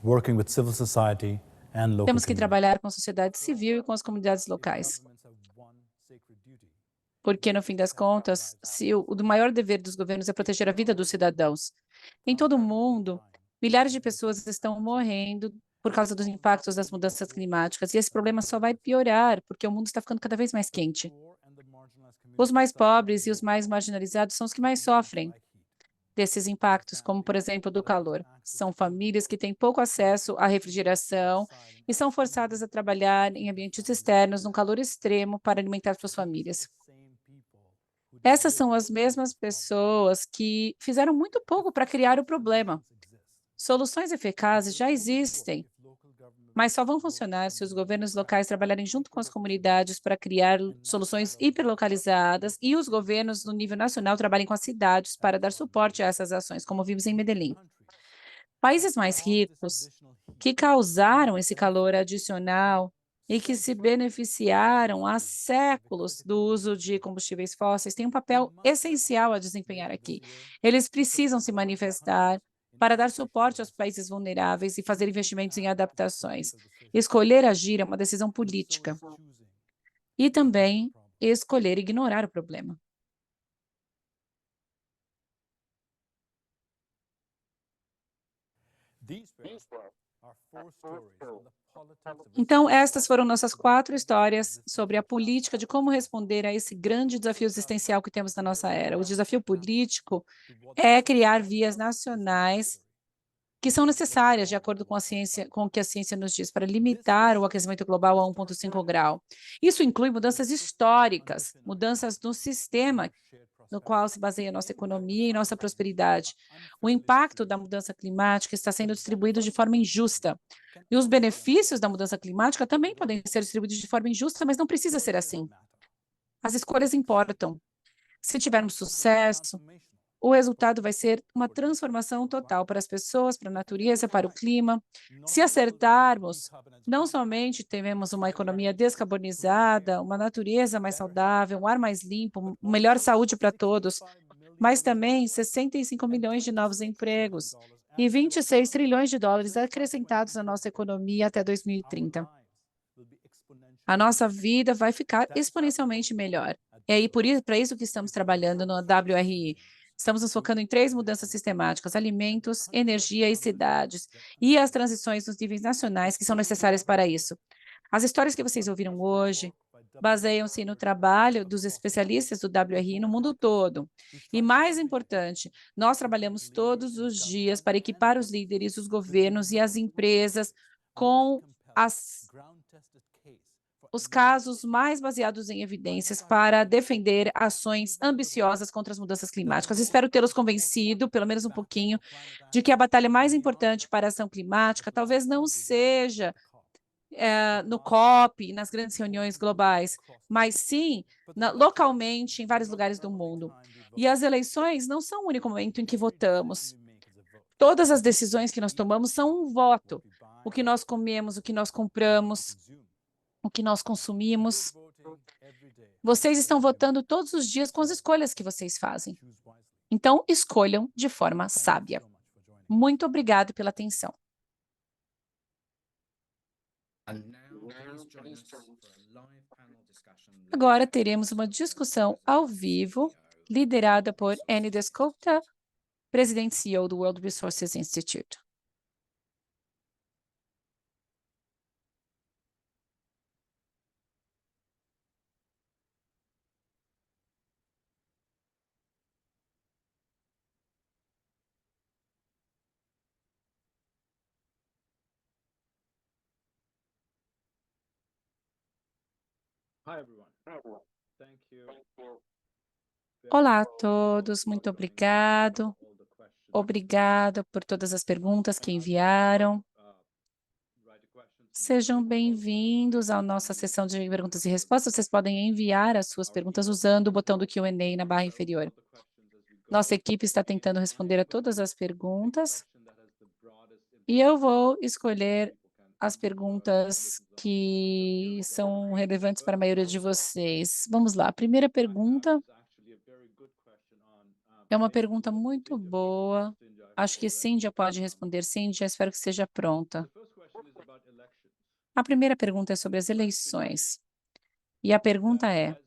Working with civil society and local Temos que communities. trabalhar com a sociedade civil e com as comunidades locais, porque, no fim das contas, o maior dever dos governos é proteger a vida dos cidadãos. Em todo o mundo, milhares de pessoas estão morrendo por causa dos impactos das mudanças climáticas, e esse problema só vai piorar, porque o mundo está ficando cada vez mais quente. Os mais pobres e os mais marginalizados são os que mais sofrem desses impactos, como, por exemplo, do calor. São famílias que têm pouco acesso à refrigeração e são forçadas a trabalhar em ambientes externos, num calor extremo, para alimentar suas famílias. Essas são as mesmas pessoas que fizeram muito pouco para criar o problema. Soluções eficazes já existem, mas só vão funcionar se os governos locais trabalharem junto com as comunidades para criar soluções hiperlocalizadas e os governos no nível nacional trabalhem com as cidades para dar suporte a essas ações, como vimos em Medellín. Países mais ricos, que causaram esse calor adicional e que se beneficiaram há séculos do uso de combustíveis fósseis, têm um papel essencial a desempenhar aqui. Eles precisam se manifestar para dar suporte aos países vulneráveis e fazer investimentos em adaptações. Escolher agir é uma decisão política. E também escolher ignorar o problema. Então, estas foram nossas 4 histórias sobre a política de como responder a esse grande desafio existencial que temos na nossa era. O desafio político é criar vias nacionais que são necessárias, de acordo com a ciência, com o que a ciência nos diz, para limitar o aquecimento global a 1,5 grau. Isso inclui mudanças históricas, mudanças no sistema no qual se baseia a nossa economia e nossa prosperidade. O impacto da mudança climática está sendo distribuído de forma injusta. E os benefícios da mudança climática também podem ser distribuídos de forma injusta, mas não precisa ser assim. As escolhas importam. Se tivermos sucesso, o resultado vai ser uma transformação total para as pessoas, para a natureza, para o clima. Se acertarmos, não somente teremos uma economia descarbonizada, uma natureza mais saudável, um ar mais limpo, melhor saúde para todos, mas também 65 milhões de novos empregos e 26 trilhões de dólares acrescentados na nossa economia até 2030. A nossa vida vai ficar exponencialmente melhor. É aí para isso que estamos trabalhando no WRI. Estamos nos focando em 3 mudanças sistemáticas: alimentos, energia e cidades, e as transições nos níveis nacionais que são necessárias para isso. As histórias que vocês ouviram hoje baseiam-se no trabalho dos especialistas do WRI no mundo todo. E mais importante, nós trabalhamos todos os dias para equipar os líderes, os governos e as empresas com os casos mais baseados em evidências para defender ações ambiciosas contra as mudanças climáticas. Espero tê-los convencido, pelo menos um pouquinho, de que a batalha mais importante para a ação climática talvez não seja no COP, nas grandes reuniões globais, mas sim localmente em vários lugares do mundo. E as eleições não são o único momento em que votamos. Todas as decisões que nós tomamos são um voto. O que nós comemos, o que nós compramos, o que nós consumimos. Vocês estão votando todos os dias com as escolhas que vocês fazem. Então, escolham de forma sábia. Muito obrigado pela atenção. Agora teremos uma discussão ao vivo, liderada por Annie Descopta, presidente e CEO do World Resources Institute. Olá a todos, muito obrigado. Obrigado por todas as perguntas que enviaram. Sejam bem-vindos à nossa sessão de perguntas e respostas. Vocês podem enviar as suas perguntas usando o botão do Q&A na barra inferior. Nossa equipe está tentando responder a todas as perguntas e eu vou escolher as perguntas que são relevantes para a maioria de vocês. Vamos lá. A primeira pergunta é uma pergunta muito boa. Acho que Cíndia pode responder. Cíndia, espero que esteja pronta. A primeira pergunta é sobre as eleições. E a pergunta é: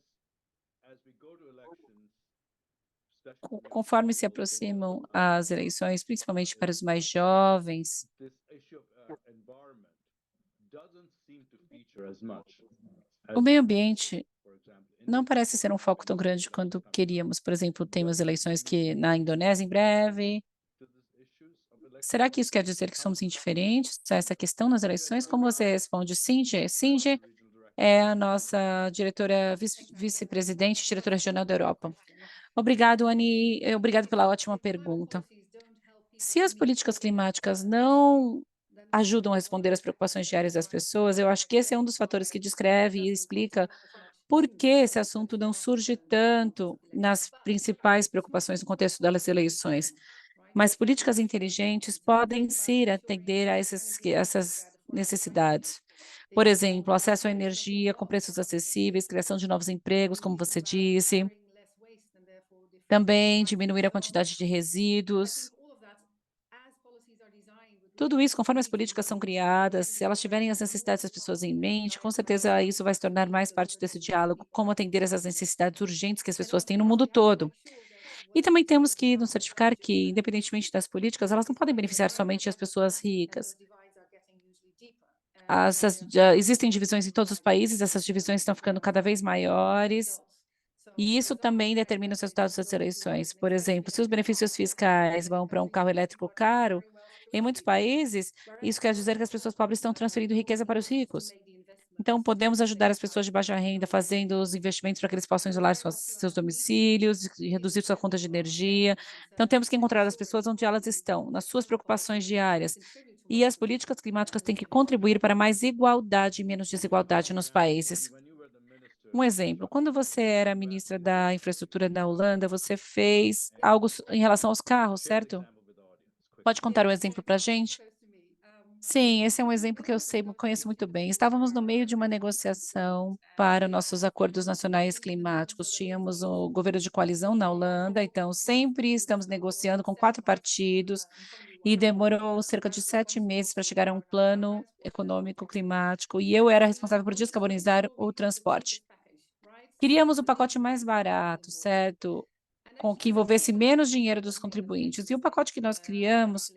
conforme se aproximam as eleições, principalmente para os mais jovens, o meio ambiente não parece ser um foco tão grande quanto queríamos. Por exemplo, temos eleições na Indonésia em breve. Será que isso quer dizer que somos indiferentes a essa questão nas eleições? Como você responde, Cindy? Cindy é a nossa diretora, vice-presidente, diretora regional da Europa. Obrigado, Annie. Obrigado pela ótima pergunta. Se as políticas climáticas não ajudam a responder às preocupações diárias das pessoas, eu acho que esse é um dos fatores que descreve e explica por que esse assunto não surge tanto nas principais preocupações no contexto das eleições. Mas políticas inteligentes podem sim atender a essas necessidades. Por exemplo, acesso à energia com preços acessíveis, criação de novos empregos, como você disse. Também diminuir a quantidade de resíduos. Tudo isso, conforme as políticas são criadas, se elas tiverem as necessidades das pessoas em mente, com certeza isso vai se tornar mais parte desse diálogo, como atender essas necessidades urgentes que as pessoas têm no mundo todo. E também temos que nos certificar que, independentemente das políticas, elas não podem beneficiar somente as pessoas ricas. Existem divisões em todos os países, essas divisões estão ficando cada vez maiores, e isso também determina os resultados das eleições. Por exemplo, se os benefícios fiscais vão para um carro elétrico caro, Em muitos países, isso quer dizer que as pessoas pobres estão transferindo riqueza para os ricos. Então, podemos ajudar as pessoas de baixa renda fazendo os investimentos para que eles possam isolar seus domicílios e reduzir sua conta de energia. Então, temos que encontrar as pessoas onde elas estão, nas suas preocupações diárias. E as políticas climáticas têm que contribuir para mais igualdade e menos desigualdade nos países. Um exemplo, quando você era ministra da infraestrutura da Holanda, você fez algo em relação aos carros, certo? Pode contar um exemplo para a gente? Sim, esse é um exemplo que eu sei, conheço muito bem. Estávamos no meio de uma negociação para nossos acordos nacionais climáticos. Tínhamos o governo de coalizão na Holanda, então sempre estamos negociando com 4 partidos e demorou cerca de 7 meses para chegar a um plano econômico climático e eu era responsável por descarbonizar o transporte. Queríamos o pacote mais barato, certo? Com que envolvesse menos dinheiro dos contribuintes. E o pacote que nós criamos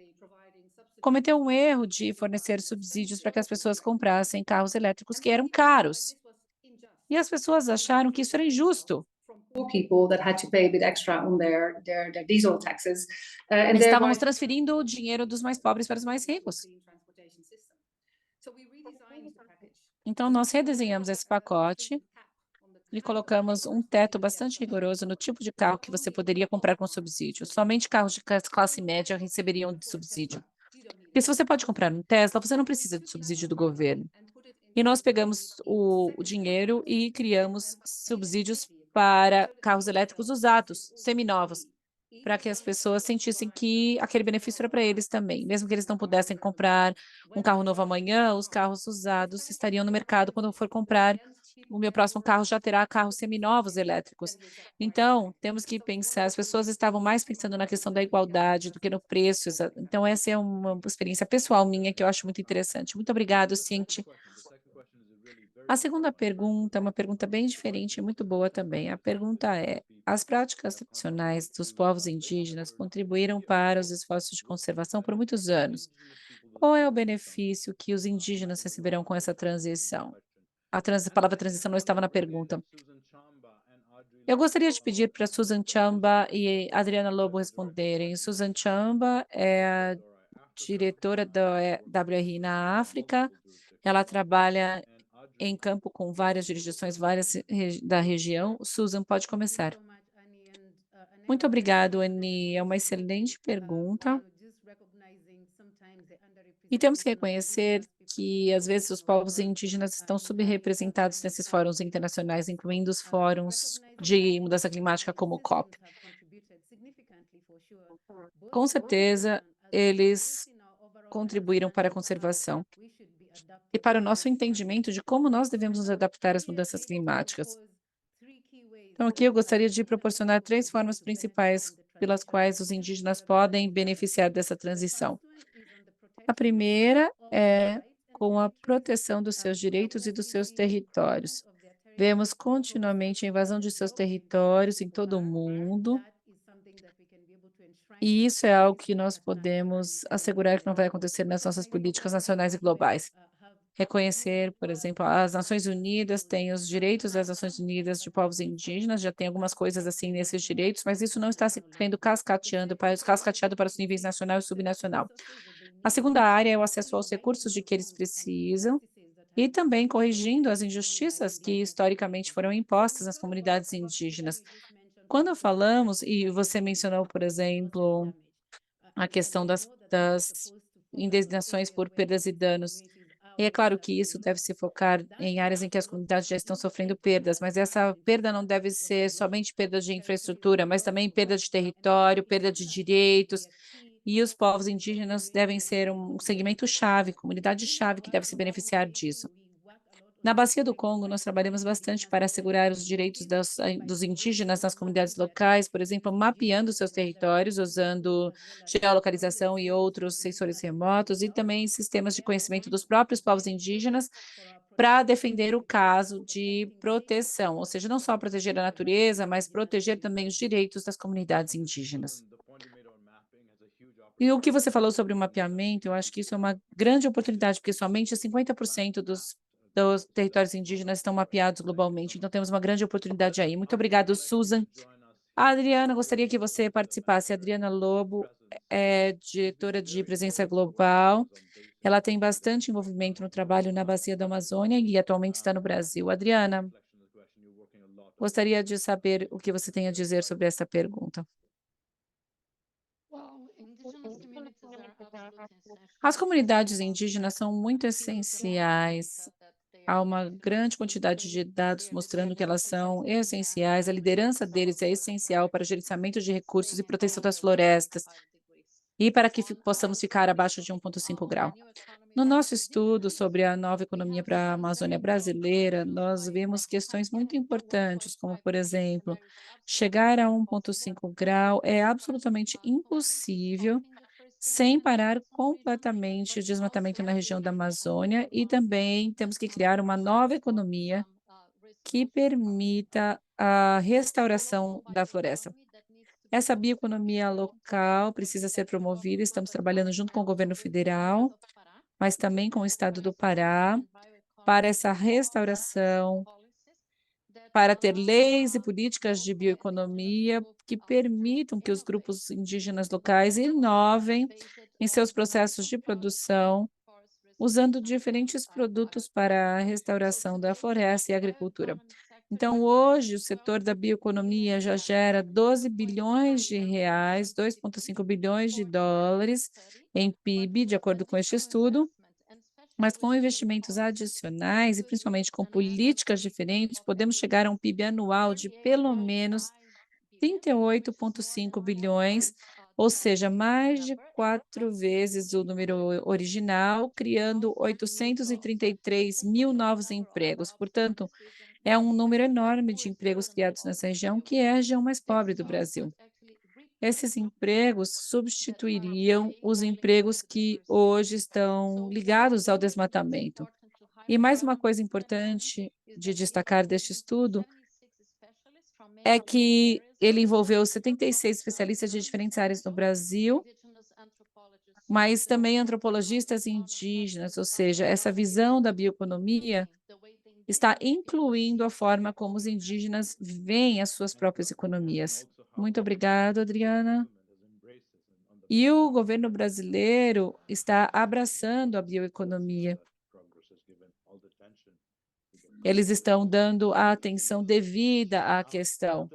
cometeu um erro de fornecer subsídios para que as pessoas comprassem carros elétricos que eram caros. E as pessoas acharam que isso era injusto. Estávamos transferindo o dinheiro dos mais pobres para os mais ricos. Então, nós redesenhamos esse pacote e colocamos um teto bastante rigoroso no tipo de carro que você poderia comprar com subsídio. Somente carros de classe média receberiam de subsídio. Porque se você pode comprar um Tesla, você não precisa de subsídio do governo. E nós pegamos o dinheiro e criamos subsídios para carros elétricos usados, seminovos, para que as pessoas sentissem que aquele benefício era para eles também. Mesmo que eles não pudessem comprar um carro novo amanhã, os carros usados estariam no mercado quando eu for comprar. O meu próximo carro já terá carros seminovos elétricos. Então, temos que pensar, as pessoas estavam mais pensando na questão da igualdade do que no preço. Então, essa é uma experiência pessoal minha que eu acho muito interessante. Muito obrigado, Cinti. A segunda pergunta é uma pergunta bem diferente e muito boa também. A pergunta é: as práticas tradicionais dos povos indígenas contribuíram para os esforços de conservação por muitos anos. Qual é o benefício que os indígenas receberão com essa transição? A palavra transição não estava na pergunta. Eu gostaria de pedir para Susan Chamba e Adriana Lobo responderem. Susan Chamba é a diretora da WRI na África. Ela trabalha em campo com várias jurisdições, da região. Susan, pode começar. Muito obrigado, Annie. É uma excelente pergunta. E temos que reconhecer que, às vezes, os povos indígenas estão subrepresentados nesses fóruns internacionais, incluindo os fóruns de mudança climática como o COP. Com certeza, eles contribuíram para a conservação e para o nosso entendimento de como nós devemos nos adaptar às mudanças climáticas. Então, aqui eu gostaria de proporcionar 3 formas principais pelas quais os indígenas podem beneficiar dessa transição. A primeira é com a proteção dos seus direitos e dos seus territórios. Vemos continuamente a invasão de seus territórios em todo o mundo, e isso é algo que nós podemos assegurar que não vai acontecer nas nossas políticas nacionais e globais. Reconhecer, por exemplo, as Nações Unidas têm os direitos das Nações Unidas de povos indígenas, já tem algumas coisas assim nesses direitos, mas isso não está sendo cascateado para os níveis nacional e subnacional. A segunda área é o acesso aos recursos de que eles precisam e também corrigindo as injustiças que historicamente foram impostas às comunidades indígenas. Quando falamos, e você mencionou, por exemplo, a questão das indenizações por perdas e danos. E é claro que isso deve se focar em áreas em que as comunidades já estão sofrendo perdas, mas essa perda não deve ser somente perda de infraestrutura, mas também perda de território, perda de direitos, e os povos indígenas devem ser um segmento-chave, comunidade-chave que deve se beneficiar disso. Na Bacia do Congo, nós trabalhamos bastante para assegurar os direitos dos indígenas nas comunidades locais, por exemplo, mapeando seus territórios, usando geolocalização e outros sensores remotos, e também sistemas de conhecimento dos próprios povos indígenas para defender o caso de proteção, ou seja, não só proteger a natureza, mas proteger também os direitos das comunidades indígenas. E o que você falou sobre o mapeamento, eu acho que isso é uma grande oportunidade, porque somente 50% dos territórios indígenas estão mapeados globalmente, então temos uma grande oportunidade aí. Muito obrigado, Susan. A Adriana, gostaria que você participasse. A Adriana Lobo é diretora de presença global. Ela tem bastante envolvimento no trabalho na Bacia da Amazônia e atualmente está no Brasil. Adriana, gostaria de saber o que você tem a dizer sobre essa pergunta. As comunidades indígenas são muito essenciais. Há uma grande quantidade de dados mostrando que elas são essenciais. A liderança deles é essencial para o gerenciamento de recursos e proteção das florestas e para que possamos ficar abaixo de 1,5 grau. No nosso estudo sobre a nova economia para a Amazônia brasileira, nós vemos questões muito importantes, como, por exemplo, chegar a 1,5 grau é absolutamente impossível sem parar completamente o desmatamento na região da Amazônia, e também temos que criar uma nova economia que permita a restauração da floresta. Essa bioeconomia local precisa ser promovida, estamos trabalhando junto com o governo federal, mas também com o estado do Pará, para essa restauração, para ter leis e políticas de bioeconomia que permitam que os grupos indígenas locais inovem em seus processos de produção, usando diferentes produtos para a restauração da floresta e agricultura. Então, hoje, o setor da bioeconomia já gera 12 bilhões de reais, 2,5 bilhões de dólares em PIB, de acordo com este estudo, mas com investimentos adicionais e principalmente com políticas diferentes, podemos chegar a um PIB anual de pelo menos 38,5 bilhões, ou seja, mais de 4 vezes o número original, criando 833 mil novos empregos. Portanto, é um número enorme de empregos criados nessa região, que é a região mais pobre do Brasil. Esses empregos substituiriam os empregos que hoje estão ligados ao desmatamento. E mais uma coisa importante de destacar deste estudo é que ele envolveu 76 especialistas de diferentes áreas no Brasil, mas também antropologistas indígenas, ou seja, essa visão da bioeconomia está incluindo a forma como os indígenas veem as suas próprias economias. Muito obrigado, Adriana. E o governo brasileiro está abraçando a bioeconomia. Eles estão dando a atenção devida à questão.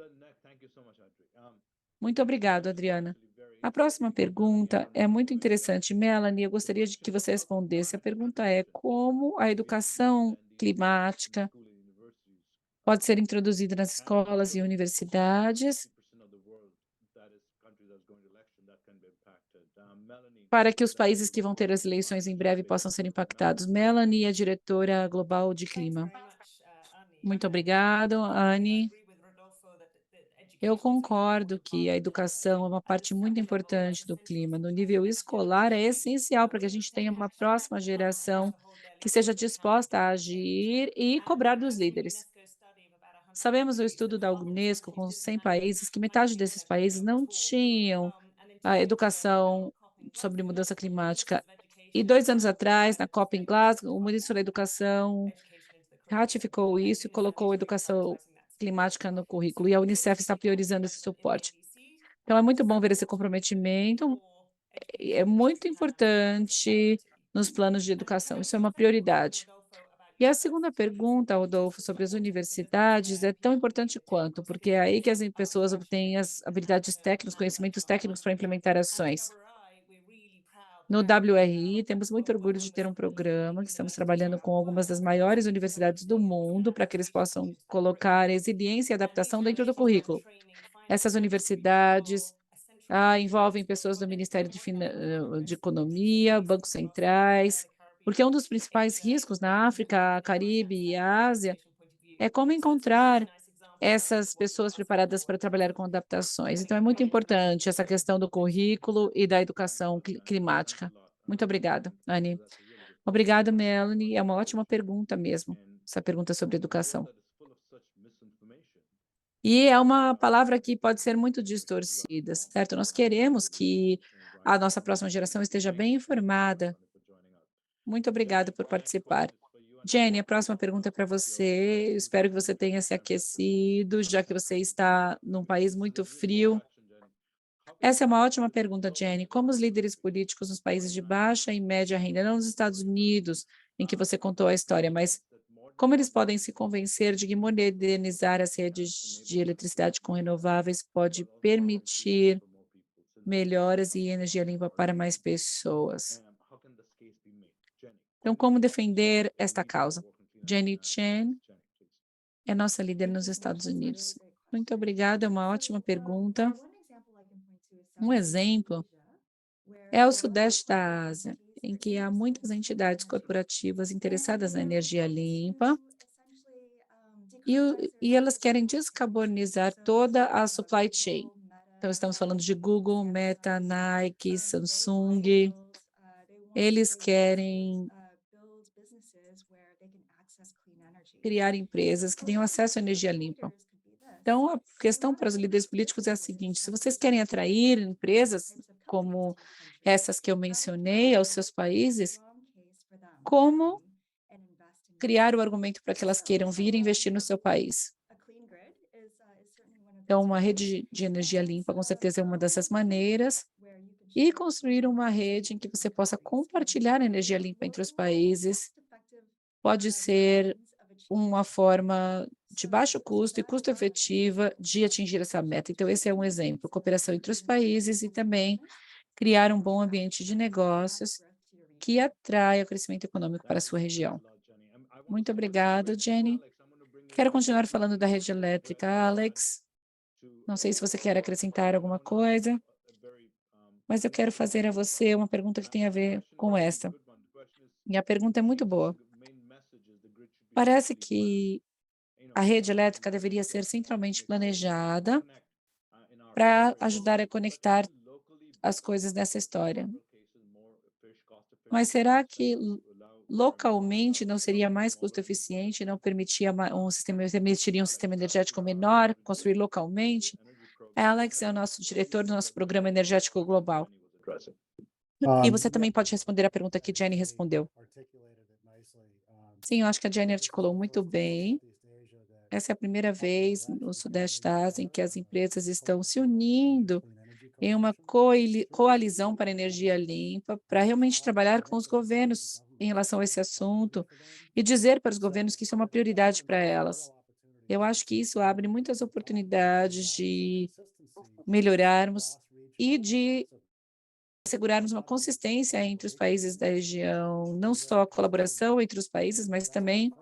Muito obrigado, Adriana. A próxima pergunta é muito interessante. Melanie, eu gostaria de que você respondesse. A pergunta é: como a educação climática pode ser introduzida nas escolas e universidades para que os países que vão ter as eleições em breve possam ser impactados? Melanie é diretora global de clima. Muito obrigado, Anne. Eu concordo que a educação é uma parte muito importante do clima. No nível escolar, é essencial para que a gente tenha uma próxima geração que seja disposta a agir e cobrar dos líderes. Sabemos o estudo da Unesco com 100 países que metade desses países não tinham a educação sobre mudança climática. E 2 anos atrás, na COP em Glasgow, o ministro da Educação ratificou isso e colocou a educação climática no currículo, e a Unicef está priorizando esse suporte. Então, é muito bom ver esse comprometimento, é muito importante nos planos de educação, isso é uma prioridade. E a segunda pergunta, Rodolfo, sobre as universidades é tão importante quanto, porque é aí que as pessoas obtêm as habilidades técnicas, conhecimentos técnicos para implementar ações. No WRI, temos muito orgulho de ter um programa que estamos trabalhando com algumas das maiores universidades do mundo para que eles possam colocar resiliência e adaptação dentro do currículo. Essas universidades envolvem pessoas do Ministério de Economia, bancos centrais, porque um dos principais riscos na África, Caribe e Ásia é como encontrar essas pessoas preparadas para trabalhar com adaptações. Então, é muito importante essa questão do currículo e da educação climática. Muito obrigada, Anne. Obrigada, Melanie. É uma ótima pergunta mesmo, essa pergunta sobre educação. E é uma palavra que pode ser muito distorcida, certo? Nós queremos que a nossa próxima geração esteja bem informada. Muito obrigada por participar. Jenny, a próxima pergunta é para você. Eu espero que você tenha se aquecido, já que você está num país muito frio. Essa é uma ótima pergunta, Jenny. Como os líderes políticos nos países de baixa e média renda, não nos Estados Unidos, em que você contou a história, mas como eles podem se convencer de que modernizar as redes de eletricidade com renováveis pode permitir melhoras e energia limpa para mais pessoas? Então, como defender esta causa? Jenny Chen é nossa líder nos Estados Unidos. Muito obrigada, é uma ótima pergunta. Um exemplo é o Sudeste da Ásia, em que há muitas entidades corporativas interessadas na energia limpa e elas querem descarbonizar toda a supply chain. Então, estamos falando de Google, Meta, Nike, Samsung. Eles querem criar empresas que tenham acesso à energia limpa. Então, a questão para os líderes políticos é a seguinte: se vocês querem atrair empresas como essas que eu mencionei aos seus países, como criar o argumento para que elas queiram vir e investir no seu país? Então, uma rede de energia limpa, com certeza, é uma dessas maneiras, e construir uma rede em que você possa compartilhar energia limpa entre os países pode ser uma forma de baixo custo e custo efetiva de atingir essa meta. Então, esse é um exemplo: cooperação entre os países e também criar um bom ambiente de negócios que atraia o crescimento econômico para a sua região. Muito obrigada, Jenny. Quero continuar falando da rede elétrica. Alex, não sei se você quer acrescentar alguma coisa, mas eu quero fazer a você uma pergunta que tem a ver com essa. E a pergunta é muito boa. Parece que a rede elétrica deveria ser centralmente planejada para ajudar a conectar as coisas nessa história. Mas será que localmente não seria mais custo eficiente, não permitiria permitiria um sistema energético menor, construir localmente? Alex é o nosso diretor do nosso programa energético global. E você também pode responder a pergunta que Jenny respondeu. Sim, eu acho que a Jenny articulou muito bem. Essa é a primeira vez no Sudeste da Ásia em que as empresas estão se unindo em uma coalizão para energia limpa, para realmente trabalhar com os governos em relação a esse assunto e dizer para os governos que isso é uma prioridade para elas. Eu acho que isso abre muitas oportunidades de melhorarmos e de assegurarmos uma consistência entre os países da região, não só a colaboração entre os países, mas também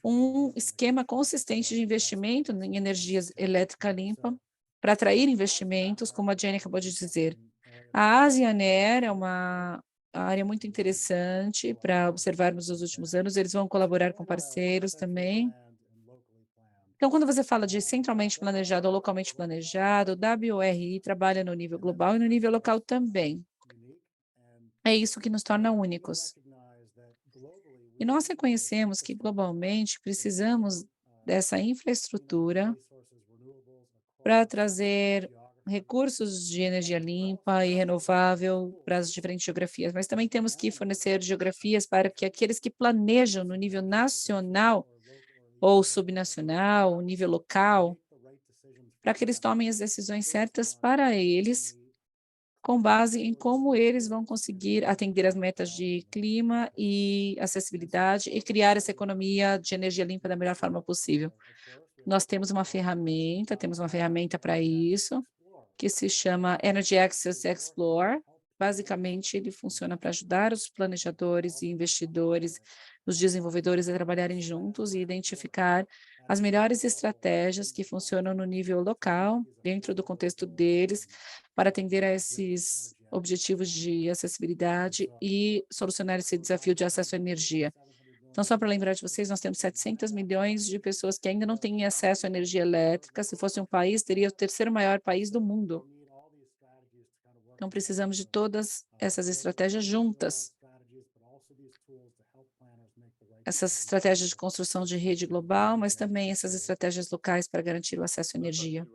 um esquema consistente de investimento em energia elétrica limpa para atrair investimentos, como a Jenny acabou de dizer. A ASEAN é uma área muito interessante para observarmos nos últimos anos. Eles vão colaborar com parceiros também. Então, quando você fala de centralmente planejado ou localmente planejado, o WRI trabalha no nível global e no nível local também. É isso que nos torna únicos. E nós reconhecemos que, globalmente, precisamos dessa infraestrutura para trazer recursos de energia limpa e renovável para as diferentes geografias, mas também temos que fornecer geografias para que aqueles que planejam no nível nacional ou subnacional, o nível local, para que eles tomem as decisões certas para eles, com base em como eles vão conseguir atender as metas de clima e acessibilidade e criar essa economia de energia limpa da melhor forma possível. Nós temos uma ferramenta para isso, que se chama Energy Access Explorer. Basicamente, ele funciona para ajudar os planejadores e investidores, os desenvolvedores a trabalharem juntos e identificar as melhores estratégias que funcionam no nível local, dentro do contexto deles, para atender a esses objetivos de acessibilidade e solucionar esse desafio de acesso à energia. Então, só para lembrar de vocês, nós temos 700 milhões de pessoas que ainda não têm acesso à energia elétrica. Se fosse um país, teria o terceiro maior país do mundo. Então, precisamos de todas essas estratégias juntas. Essas estratégias de construção de rede global, mas também essas estratégias locais para garantir o acesso à energia.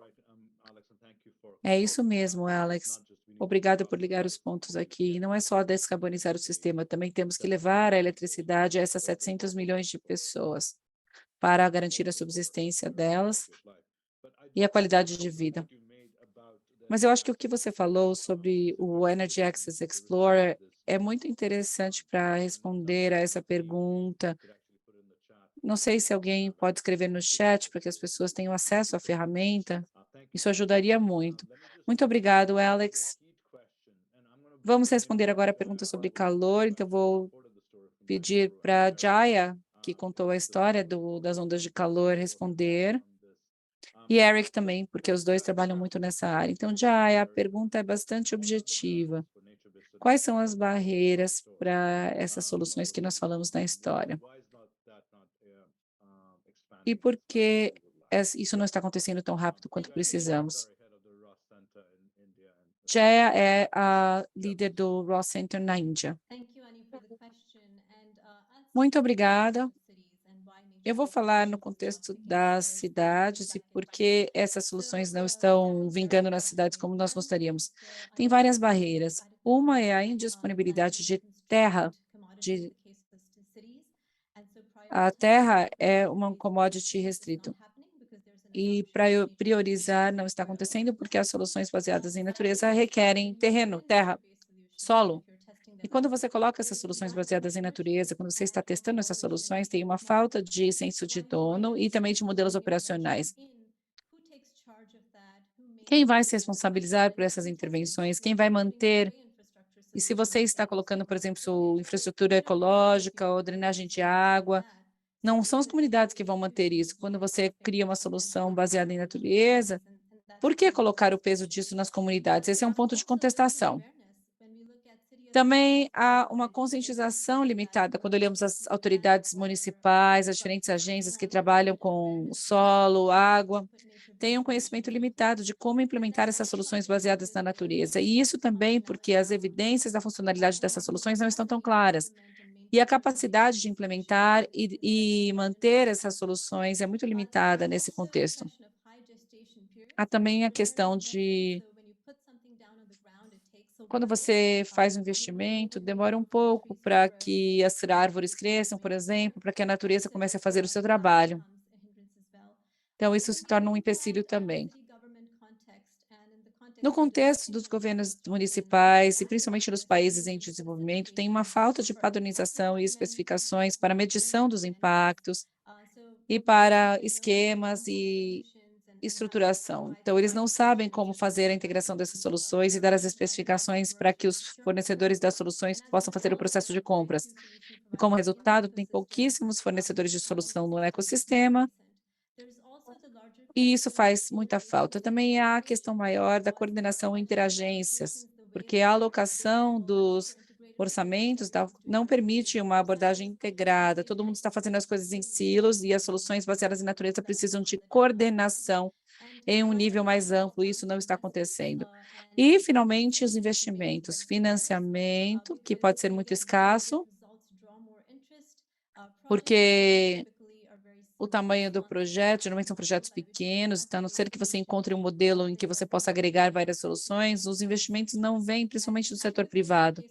É isso mesmo, Alex. Obrigada por ligar os pontos aqui. Não é só descarbonizar o sistema, também temos que levar a eletricidade a essas 700 milhões de pessoas para garantir a subsistência delas e a qualidade de vida. Mas eu acho que o que você falou sobre o Energy Access Explorer é muito interessante para responder a essa pergunta. Não sei se alguém pode escrever no chat para que as pessoas tenham acesso à ferramenta. Isso ajudaria muito. Muito obrigado, Alex. Vamos responder agora a pergunta sobre calor, então vou pedir para a Jaya, que contou a história das ondas de calor, responder. E Eric também, porque os dois trabalham muito nessa área. Então, Jaya, a pergunta é bastante objetiva. Quais são as barreiras para essas soluções que nós falamos na história? E por que isso não está acontecendo tão rápido quanto precisamos? Jaya é a líder do Ross Center na Índia. Muito obrigada. Eu vou falar no contexto das cidades e por que essas soluções não estão vingando nas cidades como nós gostaríamos. Tem várias barreiras. Uma é a indisponibilidade de terra. A terra é uma commodity restrito. E para priorizar não está acontecendo porque as soluções baseadas em natureza requerem terreno, terra, solo. E quando você coloca essas soluções baseadas em natureza, quando você está testando essas soluções, tem uma falta de senso de dono e também de modelos operacionais. Quem vai se responsabilizar por essas intervenções? Quem vai manter? E se você está colocando, por exemplo, infraestrutura ecológica ou drenagem de água, não são as comunidades que vão manter isso. Quando você cria uma solução baseada em natureza, por que colocar o peso disso nas comunidades? Esse é um ponto de contestação. Também há uma conscientização limitada quando olhamos as autoridades municipais, as diferentes agências que trabalham com solo, água, têm um conhecimento limitado de como implementar essas soluções baseadas na natureza. E isso também porque as evidências da funcionalidade dessas soluções não estão tão claras. E a capacidade de implementar e manter essas soluções é muito limitada nesse contexto. Há também a questão de quando você faz um investimento, demora um pouco para que as árvores cresçam, por exemplo, para que a natureza comece a fazer o seu trabalho. Então, isso se torna um empecilho também. No contexto dos governos municipais e principalmente nos países em desenvolvimento, tem uma falta de padronização e especificações para medição dos impactos e para esquemas e estruturação. Então, eles não sabem como fazer a integração dessas soluções e dar as especificações para que os fornecedores das soluções possam fazer o processo de compras. E, como resultado, tem pouquíssimos fornecedores de solução no ecossistema, e isso faz muita falta. Também há a questão maior da coordenação entre agências, porque a alocação dos orçamentos não permite uma abordagem integrada. Todo mundo está fazendo as coisas em silos e as soluções baseadas em natureza precisam de coordenação em um nível mais amplo, e isso não está acontecendo. E, finalmente, os investimentos, financiamento, que pode ser muito escasso, porque o tamanho do projeto, geralmente são projetos pequenos, então, a não ser que você encontre um modelo em que você possa agregar várias soluções, os investimentos não vêm, principalmente do setor privado.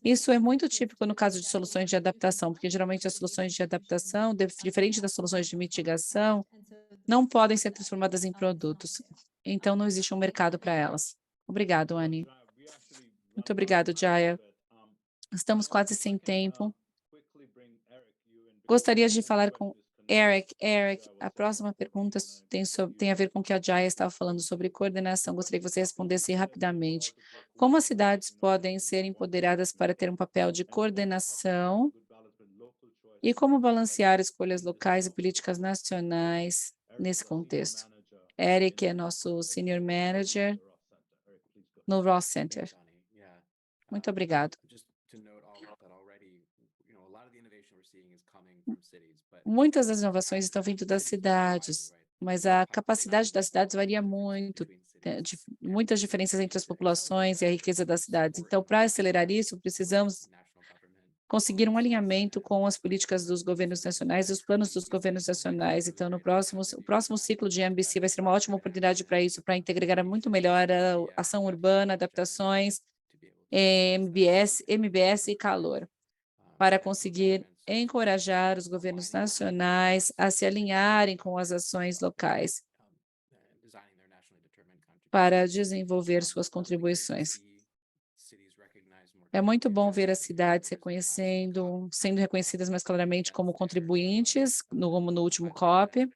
Isso é muito típico no caso de soluções de adaptação, porque geralmente as soluções de adaptação, diferente das soluções de mitigação, não podem ser transformadas em produtos. Então, não existe um mercado para elas. Obrigado, Annie. Muito obrigado, Jaya. Estamos quase sem tempo. Gostaria de falar com Eric. Eric, a próxima pergunta tem a ver com o que a Jaya estava falando sobre coordenação. Gostaria que você respondesse rapidamente. Como as cidades podem ser empoderadas para ter um papel de coordenação e como balancear escolhas locais e políticas nacionais nesse contexto? Eric é nosso Senior Manager no Ross Center. Muito obrigado. Muitas das inovações estão vindo das cidades, mas a capacidade das cidades varia muito, muitas diferenças entre as populações e a riqueza das cidades. Então, para acelerar isso, precisamos conseguir um alinhamento com as políticas dos governos nacionais e os planos dos governos nacionais. Então, o próximo ciclo de MBC vai ser uma ótima oportunidade para isso, para integrar muito melhor a ação urbana, adaptações, MBS e calor, para conseguir encorajar os governos nacionais a se alinharem com as ações locais para desenvolver suas contribuições. É muito bom ver as cidades sendo reconhecidas mais claramente como contribuintes, como no último COP.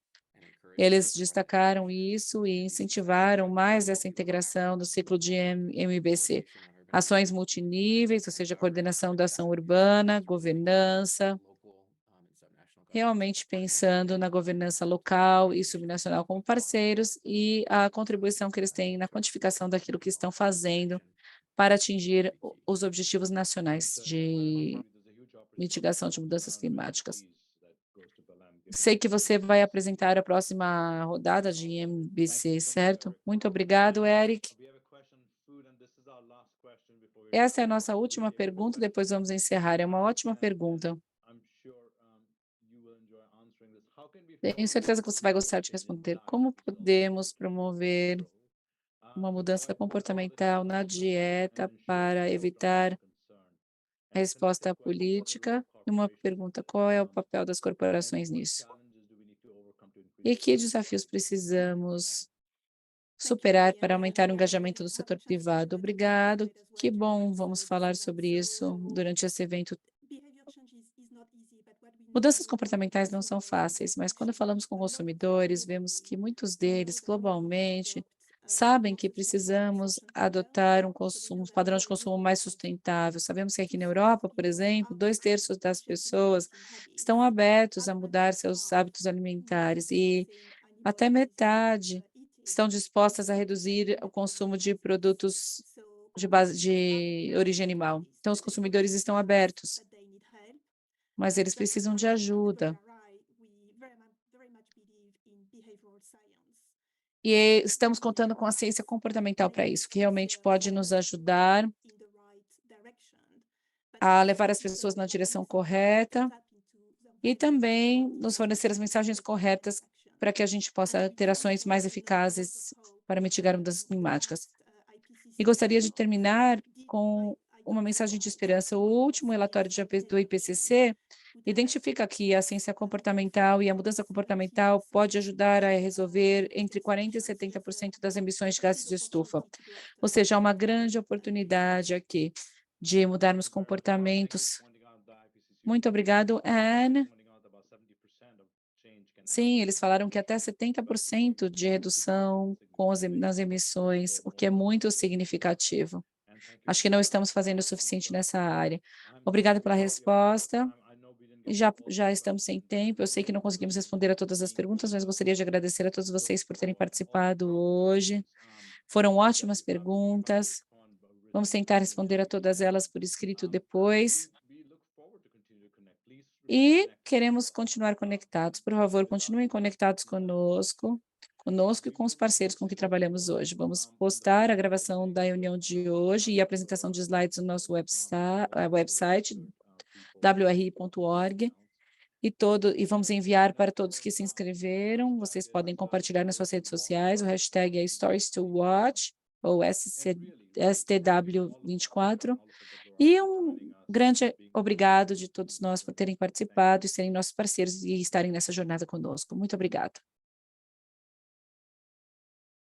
Eles destacaram isso e incentivaram mais essa integração do ciclo de MBC. Ações multiníveis, ou seja, coordenação da ação urbana, governança, realmente pensando na governança local e subnacional como parceiros e a contribuição que eles têm na quantificação daquilo que estão fazendo para atingir os objetivos nacionais de mitigação de mudanças climáticas. Sei que você vai apresentar a próxima rodada de MBC, certo? Muito obrigado, Eric. Essa é a nossa última pergunta, depois vamos encerrar. É uma ótima pergunta. Tenho certeza que você vai gostar de responder. Como podemos promover uma mudança comportamental na dieta para evitar a resposta política? E uma pergunta: qual é o papel das corporações nisso? E que desafios precisamos superar para aumentar o engajamento do setor privado? Obrigado. Que bom, vamos falar sobre isso durante esse evento. Mudanças comportamentais não são fáceis, mas quando falamos com consumidores, vemos que muitos deles, globalmente, sabem que precisamos adotar um padrão de consumo mais sustentável. Sabemos que aqui na Europa, por exemplo, 2/3 das pessoas estão abertos a mudar seus hábitos alimentares e até metade estão dispostas a reduzir o consumo de produtos de origem animal. Então, os consumidores estão abertos, mas eles precisam de ajuda. E estamos contando com a ciência comportamental para isso, que realmente pode nos ajudar a levar as pessoas na direção correta e também nos fornecer as mensagens corretas para que a gente possa ter ações mais eficazes para mitigar mudanças climáticas. E gostaria de terminar com uma mensagem de esperança. O último relatório do IPCC identifica que a ciência comportamental e a mudança comportamental pode ajudar a resolver entre 40% e 70% das emissões de gases de estufa. Ou seja, há uma grande oportunidade aqui de mudarmos comportamentos. Muito obrigado, Anne. Sim, eles falaram que até 70% de redução nas emissões, o que é muito significativo. Acho que não estamos fazendo o suficiente nessa área. Obrigada pela resposta. Já estamos sem tempo. Eu sei que não conseguimos responder a todas as perguntas, mas gostaria de agradecer a todos vocês por terem participado hoje. Foram ótimas perguntas. Vamos tentar responder a todas elas por escrito depois. E queremos continuar conectados. Por favor, continuem conectados conosco e com os parceiros com que trabalhamos hoje. Vamos postar a gravação da reunião de hoje e a apresentação de slides no nosso website wri.org, e vamos enviar para todos que se inscreveram. Vocês podem compartilhar nas suas redes sociais. O hashtag é Stories to Watch, ou STW24. E um grande obrigado de todos nós por terem participado e serem nossos parceiros e estarem nessa jornada conosco. Muito obrigada.